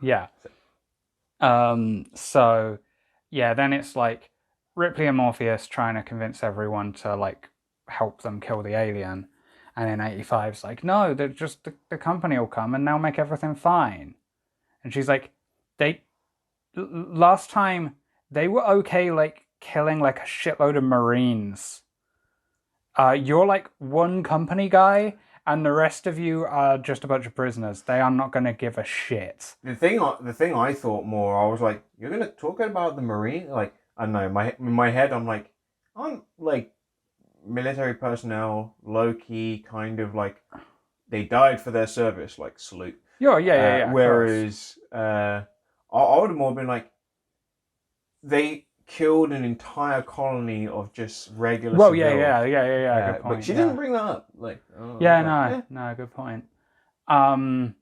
Yeah. So, yeah, then it's like Ripley and Morpheus trying to convince everyone to, like, help them kill the alien. And then 85's like, no, they're just the company will come and they'll make everything fine. And she's like, last time they were okay, like, killing like a shitload of Marines. You're like one company guy, and the rest of you are just a bunch of prisoners. They are not going to give a shit. The thing I thought more, I was like, you're going to talk about the Marine? Like, I don't know, in my head, I'm like, aren't like military personnel low key kind of like they died for their service, like salute. Yeah. Whereas I would have more been like they killed an entire colony of just regular. Well, yeah. Good point. But she didn't bring that up. Like, no, good point. And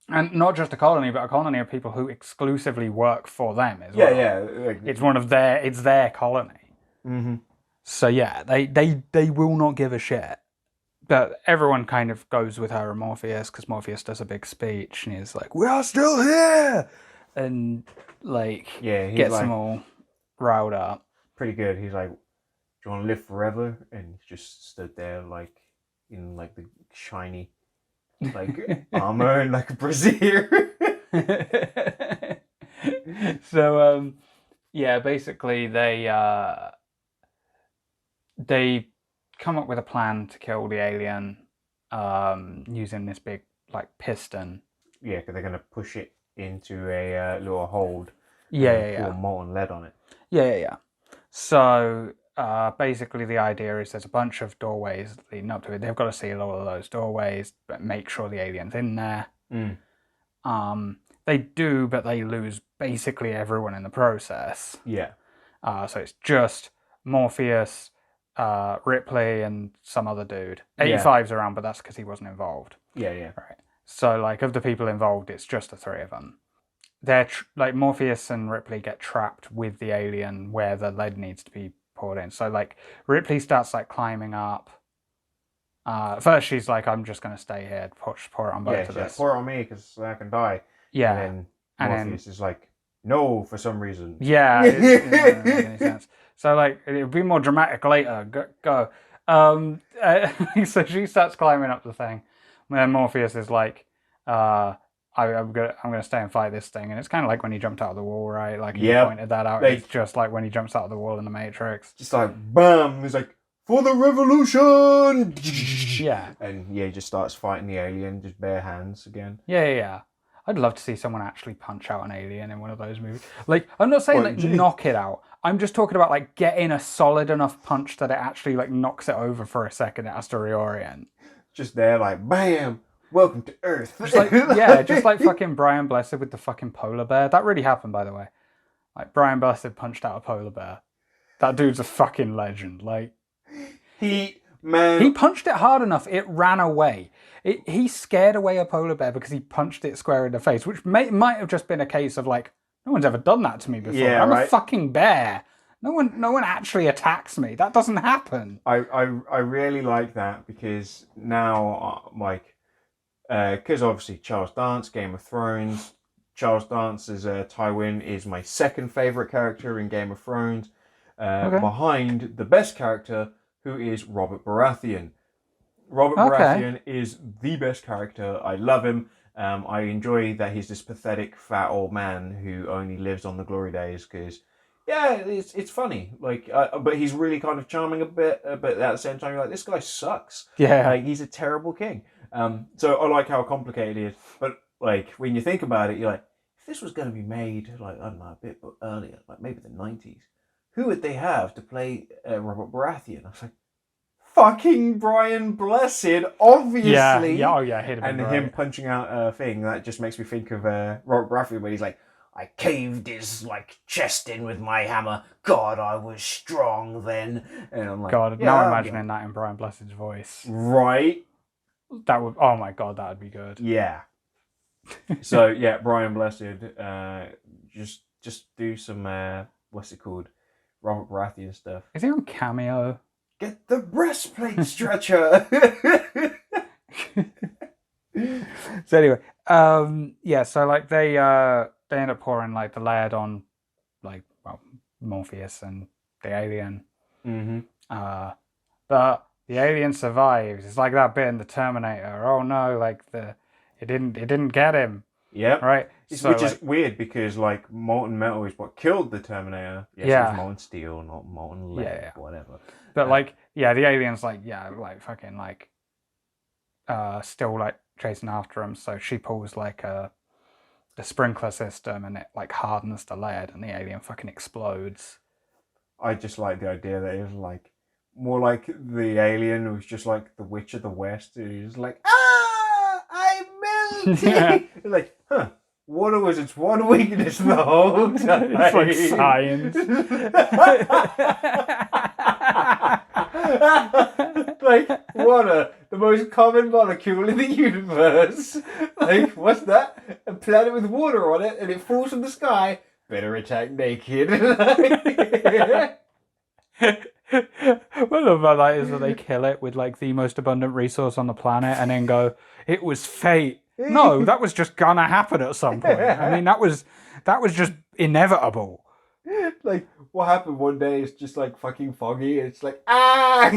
not just a colony, but a colony of people who exclusively work for them as well. Yeah. It's their colony. Mm-hmm. So yeah, they will not give a shit. But everyone kind of goes with her and Morpheus because Morpheus does a big speech and he's like, "We are still here," and like gets them all riled up. Pretty good. He's like, "Do you want to live forever?" And he just stood there like in like the shiny like armor and like a brassiere. So yeah, basically they come up with a plan to kill the alien using this big like piston. Yeah, because they're gonna push it into a little hold. Yeah. Pour molten lead on it. Yeah. So basically the idea is there's a bunch of doorways leading up to it. They've got to seal all of those doorways, but make sure the alien's in there. They do, but they lose basically everyone in the process. Yeah. So it's just Morpheus, Ripley, and some other dude. 85's around, but that's because he wasn't involved. Yeah. Right. So, like, of the people involved, it's just the three of them. they're like Morpheus and Ripley get trapped with the alien where the lead needs to be poured in. So like Ripley starts like climbing up. First she's like, I'm just gonna stay here, pour it on both of us. Pour it on me because I can die. Yeah, And then Morpheus is like, no, for some reason. Yeah, it doesn't make any sense. So like it'll be more dramatic later. Go. So she starts climbing up the thing. And then Morpheus is like, I'm gonna stay and fight this thing. And it's kind of like when he jumped out of the wall, right? Like you pointed that out. It's just like when he jumps out of the wall in the Matrix. Just like bam, he's like, for the revolution. Yeah. And he just starts fighting the alien, just bare hands again. Yeah. I'd love to see someone actually punch out an alien in one of those movies. Like, I'm not saying like knock it out. I'm just talking about like getting a solid enough punch that it actually like knocks it over for a second. It has to reorient. Just there, like bam, welcome to Earth. Just like fucking Brian Blessed with the fucking polar bear. That really happened, by the way. Like Brian Blessed punched out a polar bear. That dude's a fucking legend. Like he punched it hard enough, it ran away. He scared away a polar bear because he punched it square in the face, which might have just been a case of like, no one's ever done that to me before. Yeah, I'm a fucking bear. No one actually attacks me. That doesn't happen. I really like that because now, like, because obviously Charles Dance, Game of Thrones, Charles Dance as Tywin is my second favourite character in Game of Thrones, behind the best character, who is Robert Baratheon. Robert Baratheon is the best character. I love him. I enjoy that he's this pathetic fat old man who only lives on the glory days because, yeah, it's funny. Like, but he's really kind of charming a bit. But at the same time, you're like, this guy sucks. Yeah, like, he's a terrible king. So I like how complicated he is. But like when you think about it, you're like, if this was going to be made, like I don't know, a bit earlier, like maybe the 90s, who would they have to play Robert Baratheon? I was like, fucking Brian Blessed, obviously. And him punching out a thing, that just makes me think of Robert Baratheon when he's like, I caved his like chest in with my hammer. God, I was strong then. And I'm like, God, now I'm imagining that in Brian Blessed's voice. Right? That would, oh my God, that would be good. Yeah. So yeah, Brian Blessed, just do some what's it called? Robert Baratheon stuff. Is he on Cameo? Get the breastplate stretcher. So anyway, so like they end up pouring like the lead on like Morpheus and the alien. Mm-hmm. But the alien survives. It's like that bit in the Terminator. Oh no, like it didn't get him. Yeah. Right. Which is weird because like molten metal is what killed the Terminator. Yes, it was molten steel, not molten lead, whatever. But the alien's fucking like still like chasing after him. So she pulls like a sprinkler system and it like hardens the lead and the alien fucking explodes. I just like the idea that it was like more like the alien was just like the Witch of the West who's like, I melted. Like, huh. Water was its one weakness the whole time. It's like science. Like, water, the most common molecule in the universe. Like, what's that? A planet with water on it and it falls from the sky. Better attack naked. What I love about that is that they kill it with like the most abundant resource on the planet and then go, it was fate. No, that was just gonna happen at some point. I mean, that was just inevitable. Like, what happened one day is just like fucking foggy. It's like, ah!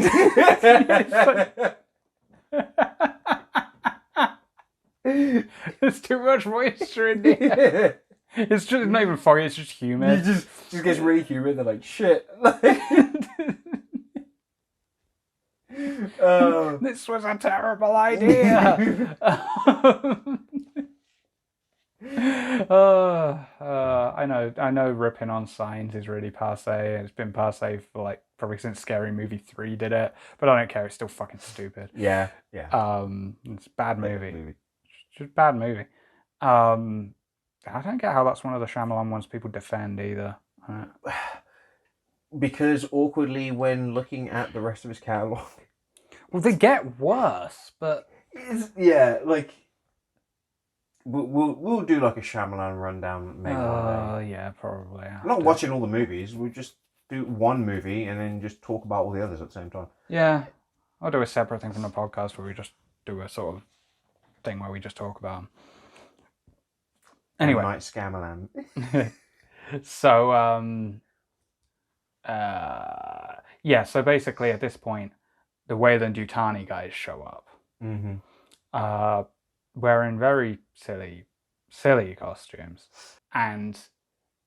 There's too much moisture in there. It's just not even foggy, it's just humid. It just gets really humid. They're like, shit. This was a terrible idea. I know ripping on signs is really passe. It's been passe for like probably since Scary Movie 3 did it, but I don't care. It's still fucking stupid. Yeah. It's a bad movie. It's just a bad movie. I don't get how that's one of the Shyamalan ones people defend either. Because awkwardly, when looking at the rest of his catalogue, well, they get worse, but yeah, like We'll do like a Shyamalan rundown maybe one day. Yeah, probably. Not watching all the movies. We'll just do one movie and then just talk about all the others at the same time. Yeah, I'll do a separate thing from the podcast where we just do a sort of thing where we just talk about them. Anyway, Night Scamalan. So yeah. So basically, at this point, the Weyland-Yutani guys show up. Mm-hmm. Wearing very silly costumes, and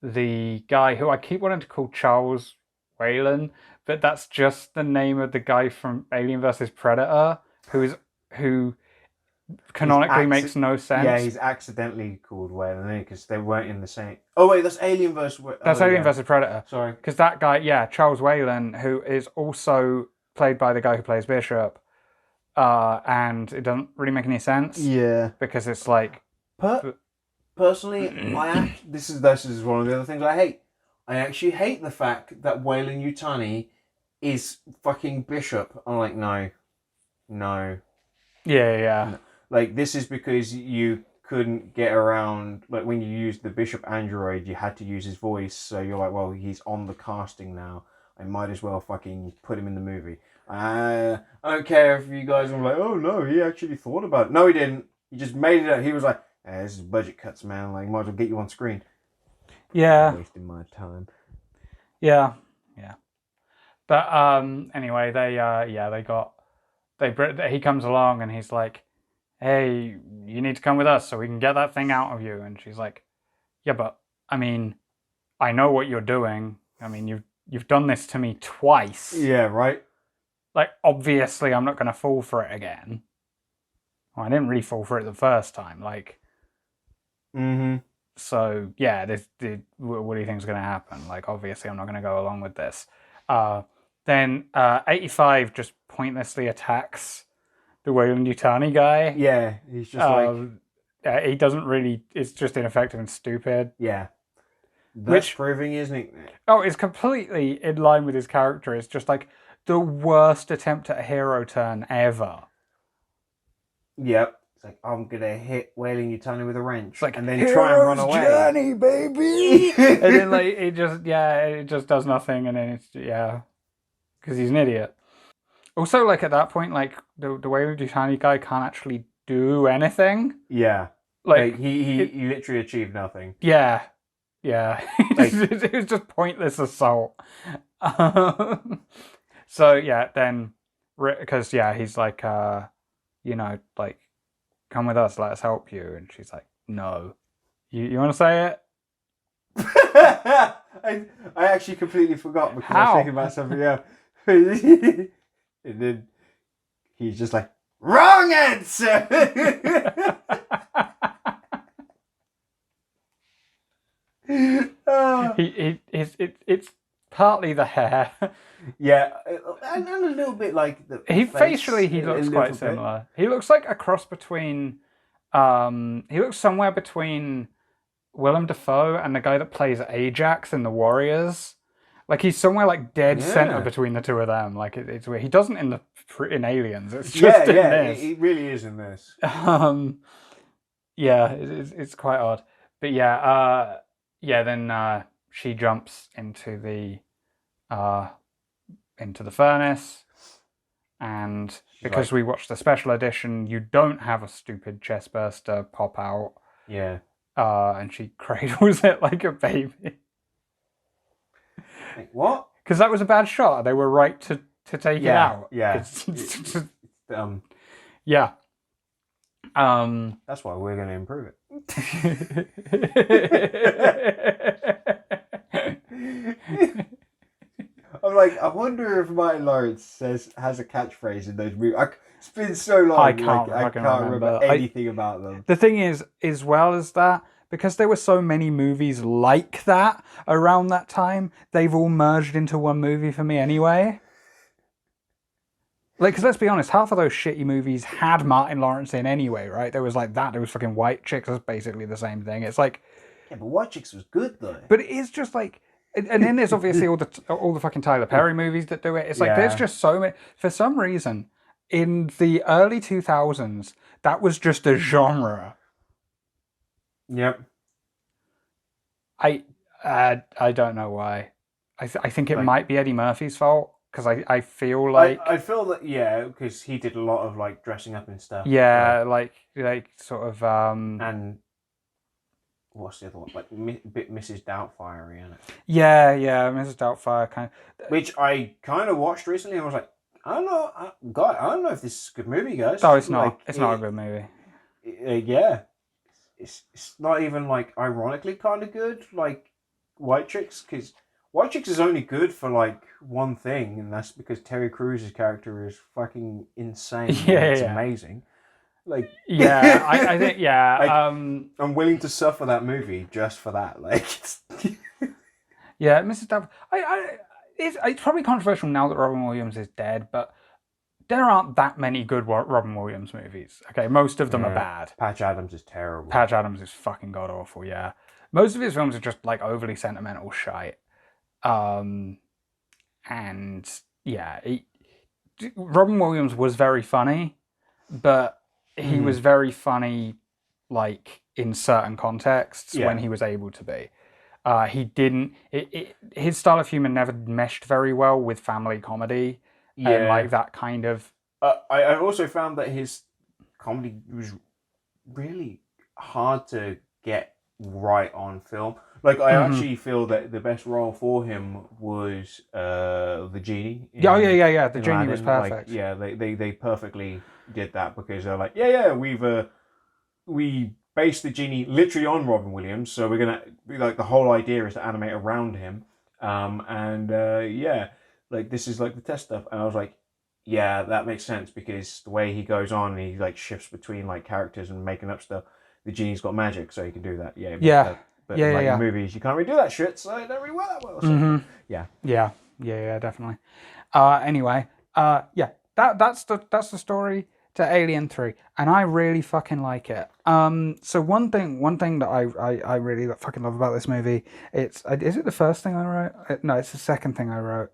the guy who I keep wanting to call Charles Whalen, but that's just the name of the guy from Alien vs Predator, who canonically makes no sense. Yeah, he's accidentally called Whalen because they weren't in the same. Oh wait, that's Alien vs. That's Alien vs Predator. Sorry, because that guy, Charles Whalen, who is also played by the guy who plays Bishop. And it doesn't really make any sense. Yeah, because it's like personally, this is one of the other things I hate. I actually hate the fact that Weyland-Yutani is fucking Bishop. I'm like, no. Yeah. Like, this is because you couldn't get around. Like, when you used the Bishop android, you had to use his voice. So you're like, well, he's on the casting now. I might as well fucking put him in the movie. I don't care if you guys were like, oh no, he actually thought about it. No, he didn't. He just made it up. He was like, this is budget cuts, man. Like, might as well get you on screen. Yeah. Wasting my time. Yeah. But anyway, he comes along and he's like, hey, you need to come with us so we can get that thing out of you. And she's like, yeah, but I mean, I know what you're doing. I mean, you've done this to me twice. Yeah, right. Like, obviously, I'm not going to fall for it again. Well, I didn't really fall for it the first time. Like, So, yeah, what do you think is going to happen? Like, obviously, I'm not going to go along with this. Then 85 just pointlessly attacks the Weyland-Yutani guy. Yeah, he's just he doesn't really... It's just ineffective and stupid. Yeah. That's proving, isn't it? Oh, it's completely in line with his character. It's just like the worst attempt at a hero turn ever. Yep. It's like, I'm going to hit Weyland-Yutani with a wrench. Like, and then try and run away. Journey, baby! And then, like, it just does nothing. And then it's, because he's an idiot. Also, like, at that point, like, the Weyland-Yutani guy can't actually do anything. Yeah. Like he literally achieved nothing. Yeah. It was just pointless assault. So, then, because, he's like, like, come with us, let us help you. And she's like, no. You want to say it? I actually completely forgot because I was thinking about something else. And then he's just like, wrong answer! It's partly the hair. Yeah, and a little bit like the facially he looks quite similar. He looks like a cross between he looks somewhere between Willem Dafoe and the guy that plays Ajax in The Warriors. Like, he's somewhere like dead center between the two of them. Like, it's weird. He doesn't in Aliens. It's just in this. It really is in this. It's quite odd. But then she jumps into the furnace, and because we watched the special edition, you don't have a stupid chest burster pop out. Yeah. And she cradles it like a baby. Like, what? Because that was a bad shot. They were right to take it out. Yeah. Yeah. That's why we're going to improve it. I'm like, I wonder if Martin Lawrence has a catchphrase in those movies. It's been so long. I can't remember anything about them. The thing is, as well as that, because there were so many movies like that around that time, they've all merged into one movie for me anyway. Like, because let's be honest, half of those shitty movies had Martin Lawrence in anyway, right? There was like that. There was fucking White Chicks. That's basically the same thing. It's like, yeah, but White Chicks was good though. But it is just like, and then there's obviously all the fucking Tyler Perry movies that do it. It's like there's just so many. For some reason, in the early 2000s, that was just a genre. Yep. I don't know why. I think it Like might be Eddie Murphy's fault because I feel like I feel that because he did a lot of like dressing up and stuff. yeah, like sort of And what's the other one? Like bit Mrs. Doubtfire, isn't it? yeah, Mrs. Doubtfire kind of. Which I kind of watched recently. And I was like, I don't know, God, I don't know if this is a good movie, guys. Oh, it's not. Like, It's not a good movie. Yeah, it's not even like ironically kind of good, like White Chicks, because White Chicks is only good for like one thing, and that's because Terry Crews' character is fucking insane. Yeah, and it's yeah. amazing. Like Yeah, I think yeah. like, I'm willing to suffer that movie just for that. Like, Yeah, Mrs. Doubtfire. It's probably controversial now that Robin Williams is dead, but there aren't that many good Robin Williams movies. Okay, most of them are bad. Patch Adams is terrible. Patch Adams is fucking god awful. Yeah, most of his films are just like overly sentimental shite. And yeah, Robin Williams was very funny, but he was very funny like in certain contexts when he was able to be. He didn't. His style of humor never meshed very well with family comedy and like that kind of. I also found that his comedy was really hard to get right on film. Like, I actually feel that the best role for him was the genie. Yeah. The genie was perfect. Like, yeah, they perfectly did that because they're like, we based the genie literally on Robin Williams, so we're gonna like the whole idea is to animate around him. Like this is like the test stuff, and I was like, yeah, that makes sense because the way he goes on, and he like shifts between like characters and making up stuff. The genie's got magic, so he can do that. Yeah. But in movies, you can't really do that shit, so it don't really work that well. So, Yeah, definitely. Anyway, that's the story to Alien 3, and I really fucking like it. So one thing that I really fucking love about this movie, is it the first thing I wrote? No, it's the second thing I wrote.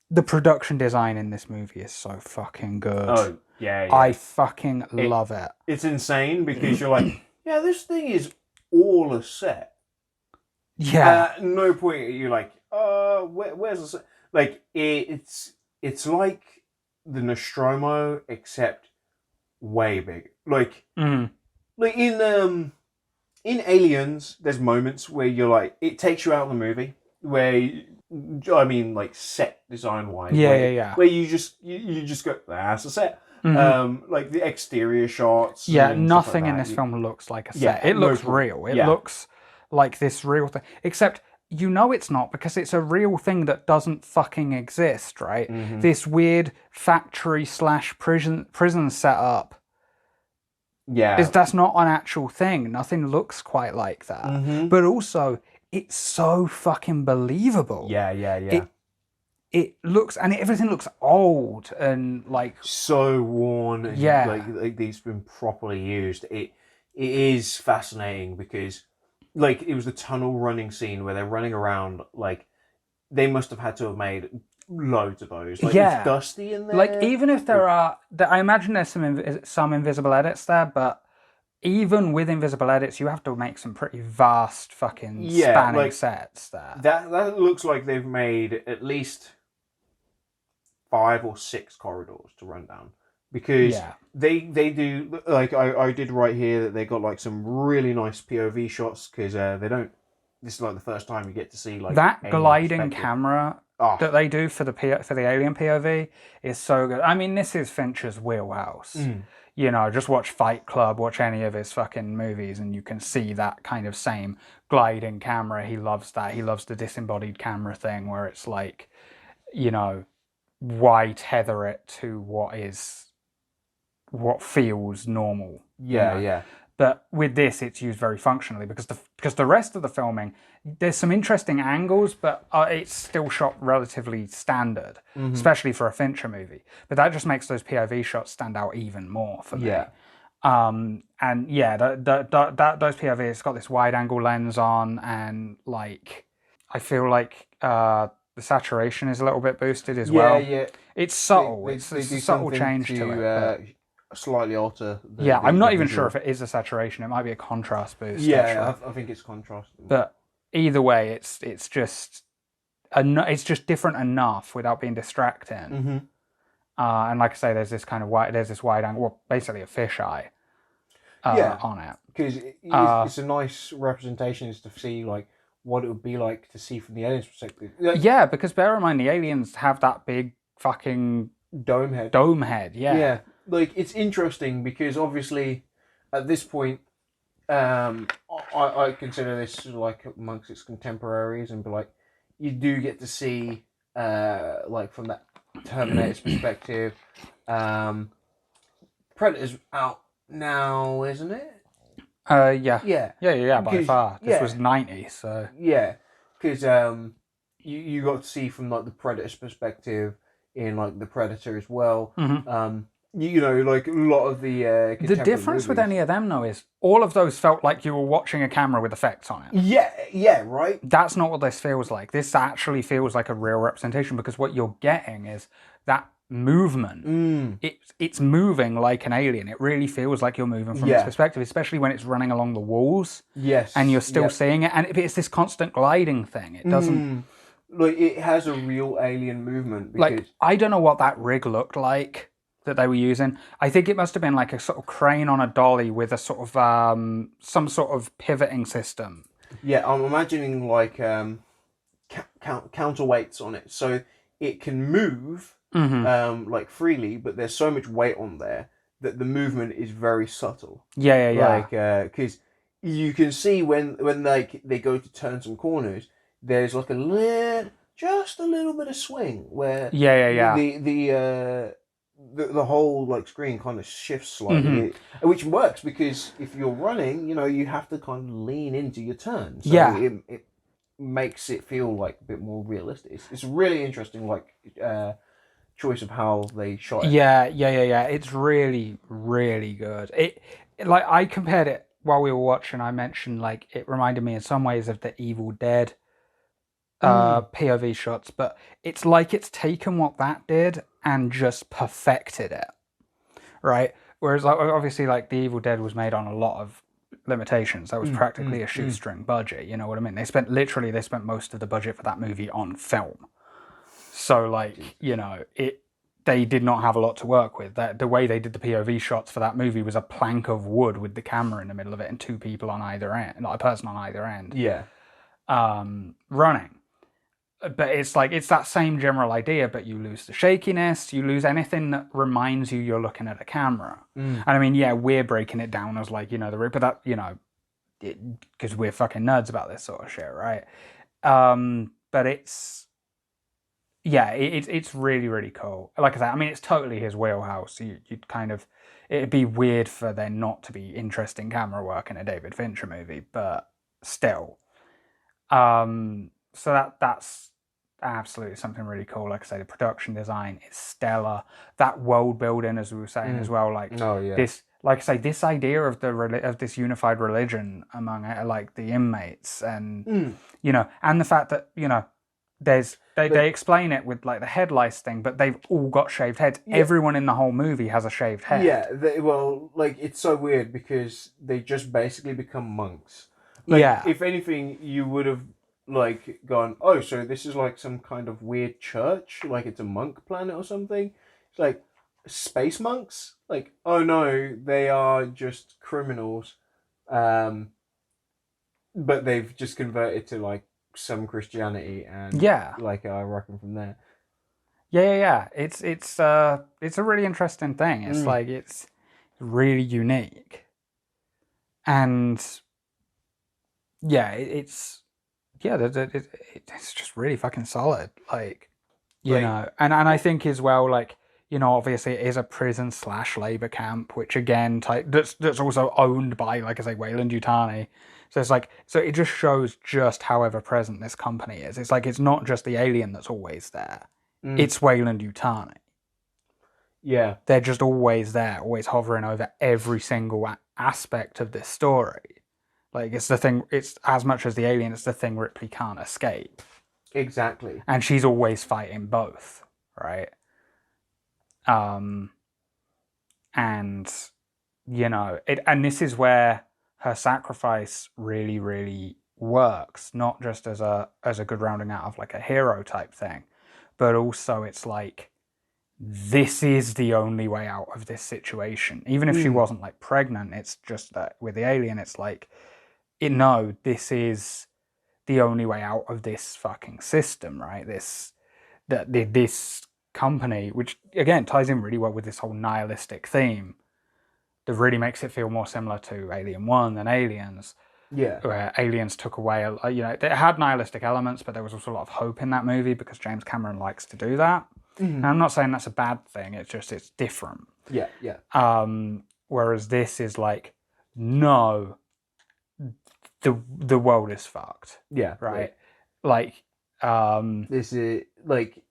The production design in this movie is so fucking good. Oh, yeah. I fucking love it. It's insane because you're like, yeah, this thing is all a set. Yeah. At no point are you like, where's the set? Like, it's like the Nostromo, except way bigger. Like, like in Aliens, there's moments where you're like, it takes you out of the movie, where I mean, like set design wise, where you just go, that's a set. Like the exterior shots. Yeah, nothing in this film looks like a set. Yeah, it looks real. It looks like this real thing. Except you know it's not because it's a real thing that doesn't fucking exist, right? This weird factory / prison setup. Yeah. That's not an actual thing. Nothing looks quite like that. But also, it's so fucking believable. Yeah. It looks, and everything looks old and like so worn. And like these been properly used. It is fascinating because, like, it was the tunnel running scene where they're running around. Like, they must have had to have made loads of those. Like, it's dusty in there. Like, even if there are, I imagine there's some invisible edits there, but even with invisible edits, you have to make some pretty vast fucking spanning sets there. That looks like they've made at least 5 or 6 corridors to run down because they do, like, I did write here that they got like some really nice POV shots because they don't. This is like the first time you get to see like that gliding camera that they do for the Alien POV is so good. I mean, this is Fincher's wheelhouse. You know, just watch Fight Club, watch any of his fucking movies, and you can see that kind of same gliding camera. He loves that. He loves the disembodied camera thing where it's like, you know, why tether it to what feels normal? Yeah. But with this, it's used very functionally because the rest of the filming, there's some interesting angles, but it's still shot relatively standard, especially for a Fincher movie. But that just makes those POV shots stand out even more for me. And yeah, those POVs, it's got this wide angle lens on, and like I feel like the saturation is a little bit boosted as well. Yeah. It's subtle. It's a subtle change to it. slightly alter. I'm not even sure if it is a saturation. It might be a contrast boost. Yeah, I think it's contrast. But either way, it's just different enough without being distracting. Mm-hmm. And like I say, there's this wide angle, well, basically a fisheye on it. Because it's a nice representation is to see like what it would be like to see from the aliens' perspective. Yeah, because bear in mind the aliens have that big fucking dome head. Yeah. Yeah, like it's interesting because obviously at this point, I consider this like amongst its contemporaries and be like, you do get to see like from that Terminator's perspective. Predator's out now, isn't it? Yeah, by far. This was 90, so yeah, because you got to see from like the Predator's perspective in like the Predator as well. Mm-hmm. You know, like a lot of the difference movies. with any of them though is all of those felt like you were watching a camera with effects on it. Yeah, right. That's not what this feels like. This actually feels like a real representation because what you're getting is that movement. It's moving like an alien. It really feels like you're moving from its perspective, especially when it's running along the walls. Yes, and you're still seeing it, and it's this constant gliding thing. It doesn't like it has a real alien movement. Because... Like I don't know what that rig looked like that they were using. I think it must have been like a sort of crane on a dolly with a sort of some sort of pivoting system. Yeah, I'm imagining like counterweights on it, so it can move. Like freely, but there's so much weight on there that the movement is very subtle. Yeah. Like, because you can see when like they go to turn some corners, there's like just a little bit of swing where the whole like screen kind of shifts slightly, which works because if you're running, you know, you have to kind of lean into your turn. So it makes it feel like a bit more realistic. It's really interesting, like. Choice of how they shot it. Yeah. It's really, really good. It like I compared it while we were watching. I mentioned like it reminded me in some ways of the Evil Dead POV shots, but it's like it's taken what that did and just perfected it, right? Whereas like obviously like the Evil Dead was made on a lot of limitations. That was practically a shoestring budget. You know what I mean? They spent most of the budget for that movie on film. So, like, you know, they did not have a lot to work with. The way they did the POV shots for that movie was a plank of wood with the camera in the middle of it and two people on either end, like a person on either end. Yeah. Running. But it's like, it's that same general idea, but you lose the shakiness, you lose anything that reminds you you're looking at a camera. And I mean, yeah, we're breaking it down as like, you know, but that, you know, because we're fucking nerds about this sort of shit, right? But it's... Yeah, it's really, really cool. Like I said, I mean, it's totally his wheelhouse. You'd kind of... It'd be weird for there not to be interesting camera work in a David Fincher movie, but still. So that's absolutely something really cool. Like I say, the production design is stellar. That world building, as we were saying as well, like this... Like I say, this idea of this unified religion among like the inmates, and you know, and the fact that, you know, they explain it with like the head lice thing, but they've all got shaved heads. Yeah. Everyone in the whole movie has a shaved head. Yeah, like it's so weird because they just basically become monks. Like, if anything, you would have like gone, oh, so this is like some kind of weird church, like it's a monk planet or something. It's like space monks. Like, oh no, they are just criminals, but they've just converted to like some Christianity, and like I reckon from there. Yeah. It's a really interesting thing. It's like it's really unique, and it's just really fucking solid. Like, you know, and I think as well, like, you know, obviously it is a prison / labor camp, which again that's also owned by, like I say, Weyland-Yutani. So it's like, so it just shows just how ever present this company is. It's like, it's not just the alien that's always there. It's Weyland-Yutani. Yeah. They're just always there, always hovering over every single aspect of this story. Like, it's the thing, it's as much as the alien, it's the thing Ripley can't escape. Exactly. And she's always fighting both, right? And And, and this is where her sacrifice really, really works, not just as a good rounding out of like a hero type thing, but also it's like, this is the only way out of this situation. Even if she wasn't like pregnant, it's just that with the alien, it's like, no, this is the only way out of this fucking system, right? This company, which again ties in really well with this whole nihilistic theme, that really makes it feel more similar to Alien 1 than Aliens. Yeah. Where Aliens took away, it had nihilistic elements, but there was also a lot of hope in that movie because James Cameron likes to do that. And I'm not saying that's a bad thing, it's just, it's different. Yeah, yeah. Whereas this is like, no, the world is fucked. Yeah. Right? This is, like,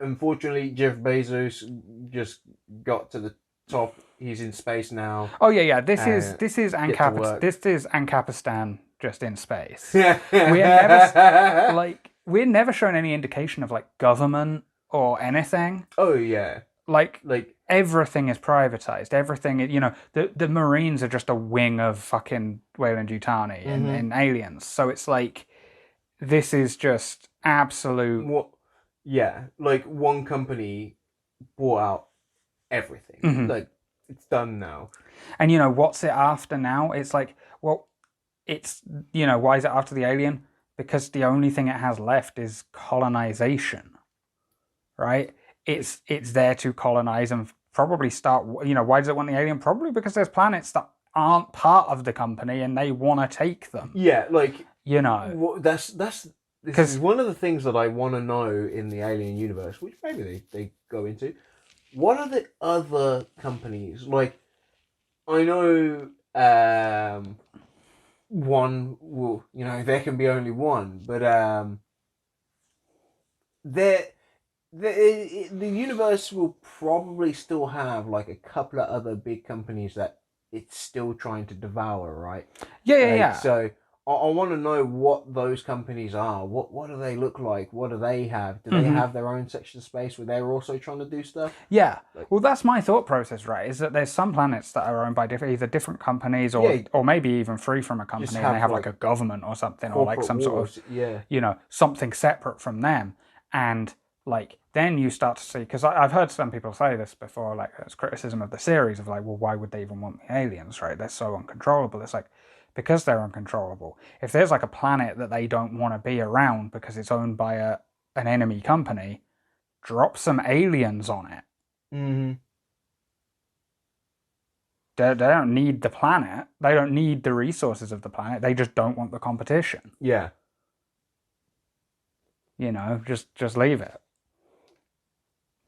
unfortunately, Jeff Bezos just got to the top. He's in space now. Oh yeah. This is Ancapistan just in space. We're never shown any indication of like government or anything. Oh yeah. Like everything is privatized. Everything, the Marines are just a wing of fucking Weyland-Yutani in Aliens. So it's like, this is just absolute. Yeah, like one company bought out everything. Like, it's done now. And what's it after now? It's like, well, it's, why is it after the alien? Because the only thing it has left is colonization, right? It's there to colonize and probably start, why does it want the alien? Probably because there's planets that aren't part of the company and they want to take them. Yeah, like, this is one of the things that I want to know in the Alien universe, which maybe they go into. What are the other companies? Like, I know one will, there can be only one, but the universe will probably still have like a couple of other big companies that it's still trying to devour, right? Yeah. So I want to know what those companies are. What do they look like? What do they have? Do they have their own section of space where they're also trying to do stuff? Yeah. Well, that's my thought process, right? Is that there's some planets that are owned by either different companies or maybe even free from a company, and they have like a government or something, or like some sort of, something separate from them. And like, then you start to see, because I've heard some people say this before, like as criticism of the series, of like, well, why would they even want the aliens, right? They're so uncontrollable. It's like, because they're uncontrollable. If there's like a planet that they don't want to be around because it's owned by an enemy company, drop some aliens on it. They don't need the planet. They don't need the resources of the planet. They just don't want the competition. Yeah. Just leave it.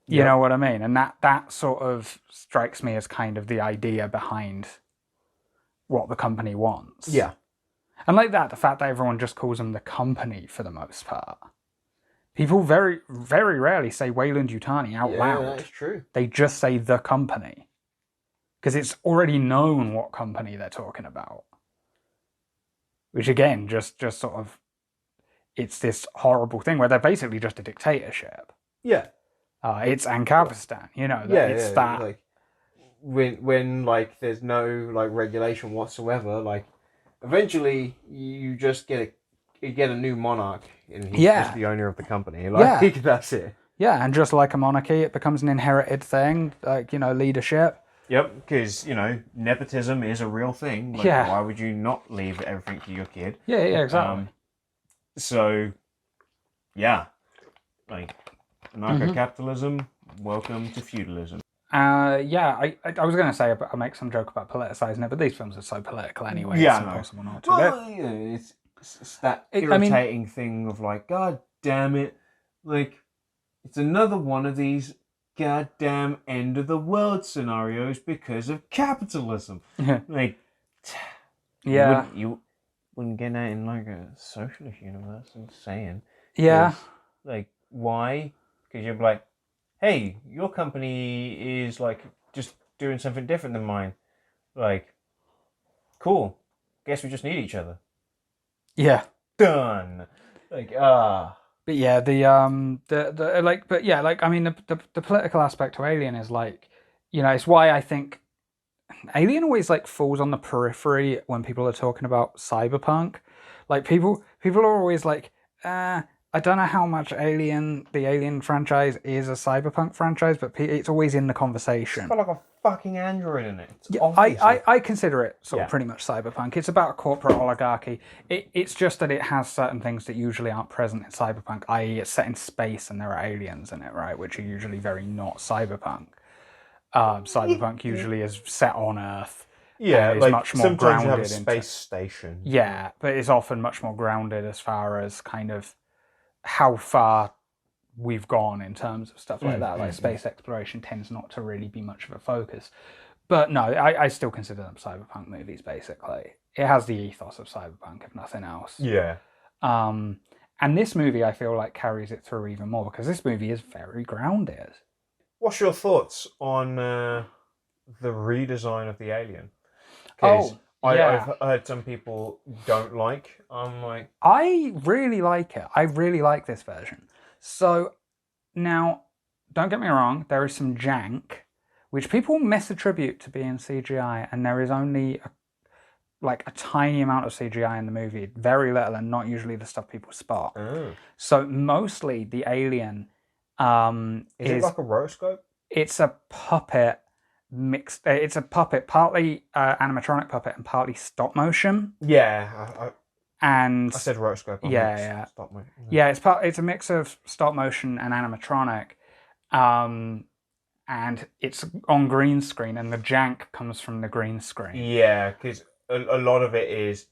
You know what I mean? And that sort of strikes me as kind of the idea behind what the company wants. Yeah. And like that, the fact that everyone just calls them the company for the most part. People very, very rarely say Weyland-Yutani out loud. Yeah, that's true. They just say the company. Because it's already known what company they're talking about. Which again, just sort of, it's this horrible thing where they're basically just a dictatorship. Yeah. It's Ancapistan, it's that. Like, when like there's no like regulation whatsoever, like eventually you just get a new monarch and he's just the owner of the company. Like that's it. Yeah, and just like a monarchy, it becomes an inherited thing, like, leadership. Yep, because, nepotism is a real thing. Like, why would you not leave everything to your kid? Yeah, exactly. So, yeah. Like, anarcho-capitalism, welcome to feudalism. I was going to say I'll make some joke about politicizing it, but these films are so political anyway. Yeah, it's impossible not to. Well, it's that irritating thing of like, God damn it, like it's another one of these goddamn end of the world scenarios because of capitalism. Like, you wouldn't get that in like a socialist universe. I'm saying, like, why? Because you're like, hey, your company is like just doing something different than mine. Like, cool. Guess we just need each other. Yeah. Done. Like, But yeah, the political aspect to Alien is like, it's why I think Alien always like falls on the periphery when people are talking about cyberpunk. Like people are always like, I don't know how much the Alien franchise is a cyberpunk franchise, but it's always in the conversation. It's got like a fucking android in it. Yeah, I consider it sort of pretty much cyberpunk. It's about a corporate oligarchy. It's just that it has certain things that usually aren't present in cyberpunk, i.e. it's set in space and there are aliens in it, right? Which are usually very not cyberpunk. Cyberpunk usually is set on Earth. Yeah, is like much more sometimes grounded you have a into, space station. Yeah, but it's often much more grounded as far as kind of how far we've gone in terms of stuff like that. Like space exploration tends not to really be much of a focus. But no, I still consider them cyberpunk movies, basically. It has the ethos of cyberpunk, if nothing else. Yeah. And this movie, I feel like, carries it through even more, because this movie is very grounded. What's your thoughts on the redesign of the alien? I've heard some people don't like. I'm like, I really like it. I really like this version. So now, don't get me wrong, there is some jank, which people misattribute to being CGI, and there is only a tiny amount of CGI in the movie, very little, and not usually the stuff people spot. oh. So mostly the alien Is it like a rotoscope? It's a puppet mixed. It's a puppet, partly animatronic puppet and partly stop motion. Yeah, and I said rotoscope. Yeah. Stop motion. Yeah, it's a mix of stop motion and animatronic, and it's on green screen, and the jank comes from the green screen. Yeah, because a lot of it is,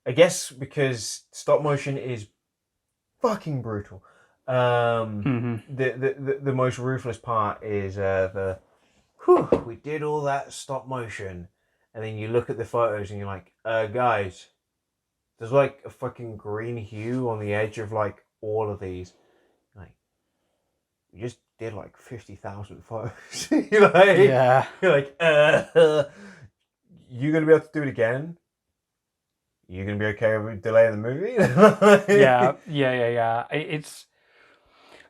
I guess, because stop motion is fucking brutal. The most ruthless part is we did all that stop motion, and then you look at the photos and you're like, guys, there's like a fucking green hue on the edge of like all of these. Like, you just did like 50,000 photos. You're like, you're gonna be able to do it again? You're gonna be okay with delaying the movie? yeah.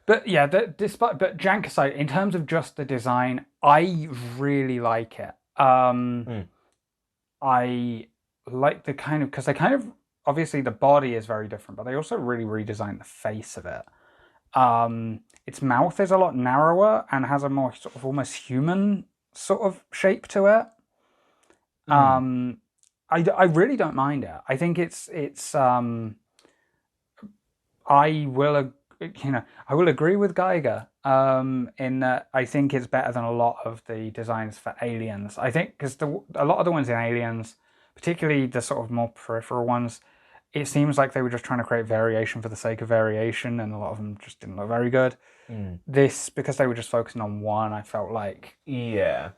But jank aside, in terms of just the design, I really like it. I like the kind of, because they kind of, obviously the body is very different, but they also really redesigned the face of it. Its mouth is a lot narrower and has a more sort of almost human sort of shape to it. I really don't mind it. I think it's I will agree with Geiger in that I think it's better than a lot of the designs for Aliens. I think because a lot of the ones in Aliens, particularly the sort of more peripheral ones, it seems like they were just trying to create variation for the sake of variation, and a lot of them just didn't look very good. This, because they were just focusing on one, I felt like... Yeah.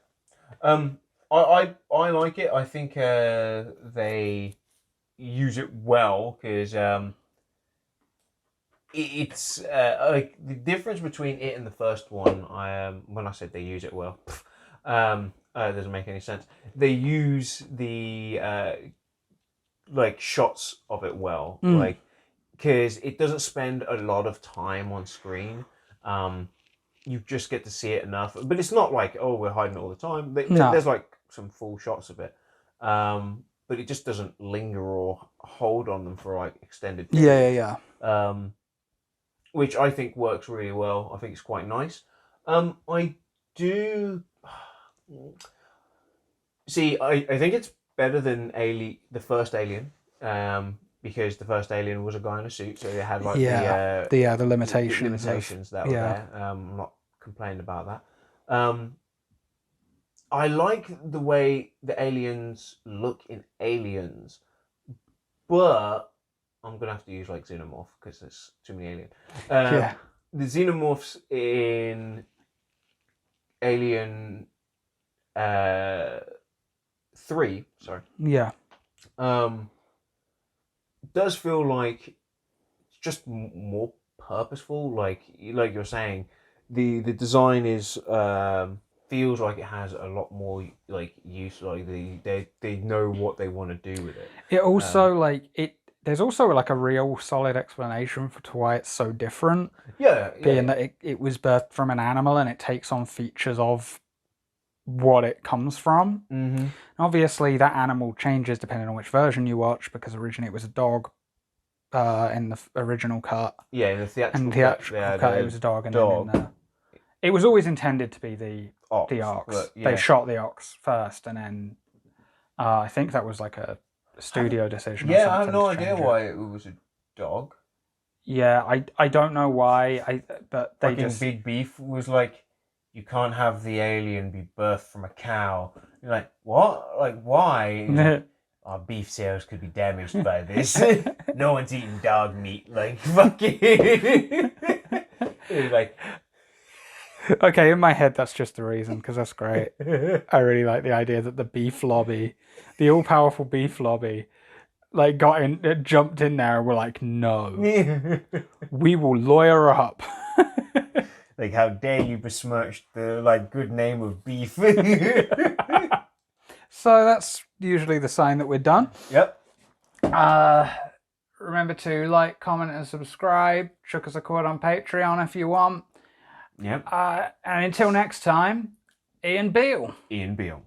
I like it. I think they use it well, because it's like the difference between it and the first one. When I said they use it well, doesn't make any sense. They use the like shots of it well, like, because it doesn't spend a lot of time on screen. You just get to see it enough, but it's not like, oh, we're hiding it all the time. There's like some full shots of it, but it just doesn't linger or hold on them for like extended periods. Which I think works really well. I think it's quite nice. I do see. I think it's better than the first Alien, because the first Alien was a guy in a suit, so it had like the limitations that were there. I'm not complaining about that. I like the way the aliens look in Aliens, but I'm gonna have to use like xenomorph because there's too many aliens. The xenomorphs in Alien 3, sorry. Yeah. Does feel like it's just more purposeful. Like you're saying, the design is feels like it has a lot more like use. Like they know what they want to do with it. It also there's also like a real solid explanation for why it's so different. Yeah. Being that it was birthed from an animal and it takes on features of what it comes from. Mm-hmm. Obviously, that animal changes depending on which version you watch, because originally it was a dog in the original cut. Yeah, the theatrical and theatrical cut, it was a dog. And then in the... It was always intended to be the ox. Yeah. They shot the ox first, and then I think that was like a studio decision. Yeah, I have no idea why it was a dog. Yeah, I don't know why. But they Fucking Big Beef was like, you can't have the alien be birthed from a cow. You're like, what? Like, why? Our beef sales could be damaged by this. No one's eating dog meat. Like, fucking. Like. Okay, in my head, that's just the reason, because that's great. I really like the idea that the beef lobby, the all-powerful beef lobby, like jumped in there and were like, no, we will lawyer up. Like, how dare you besmirch the good name of beef? So that's usually the sign that we're done. Yep. Remember to like, comment, and subscribe. Chuck us a quote on Patreon if you want. Yep. And until next time, Ian Beale. Ian Beale.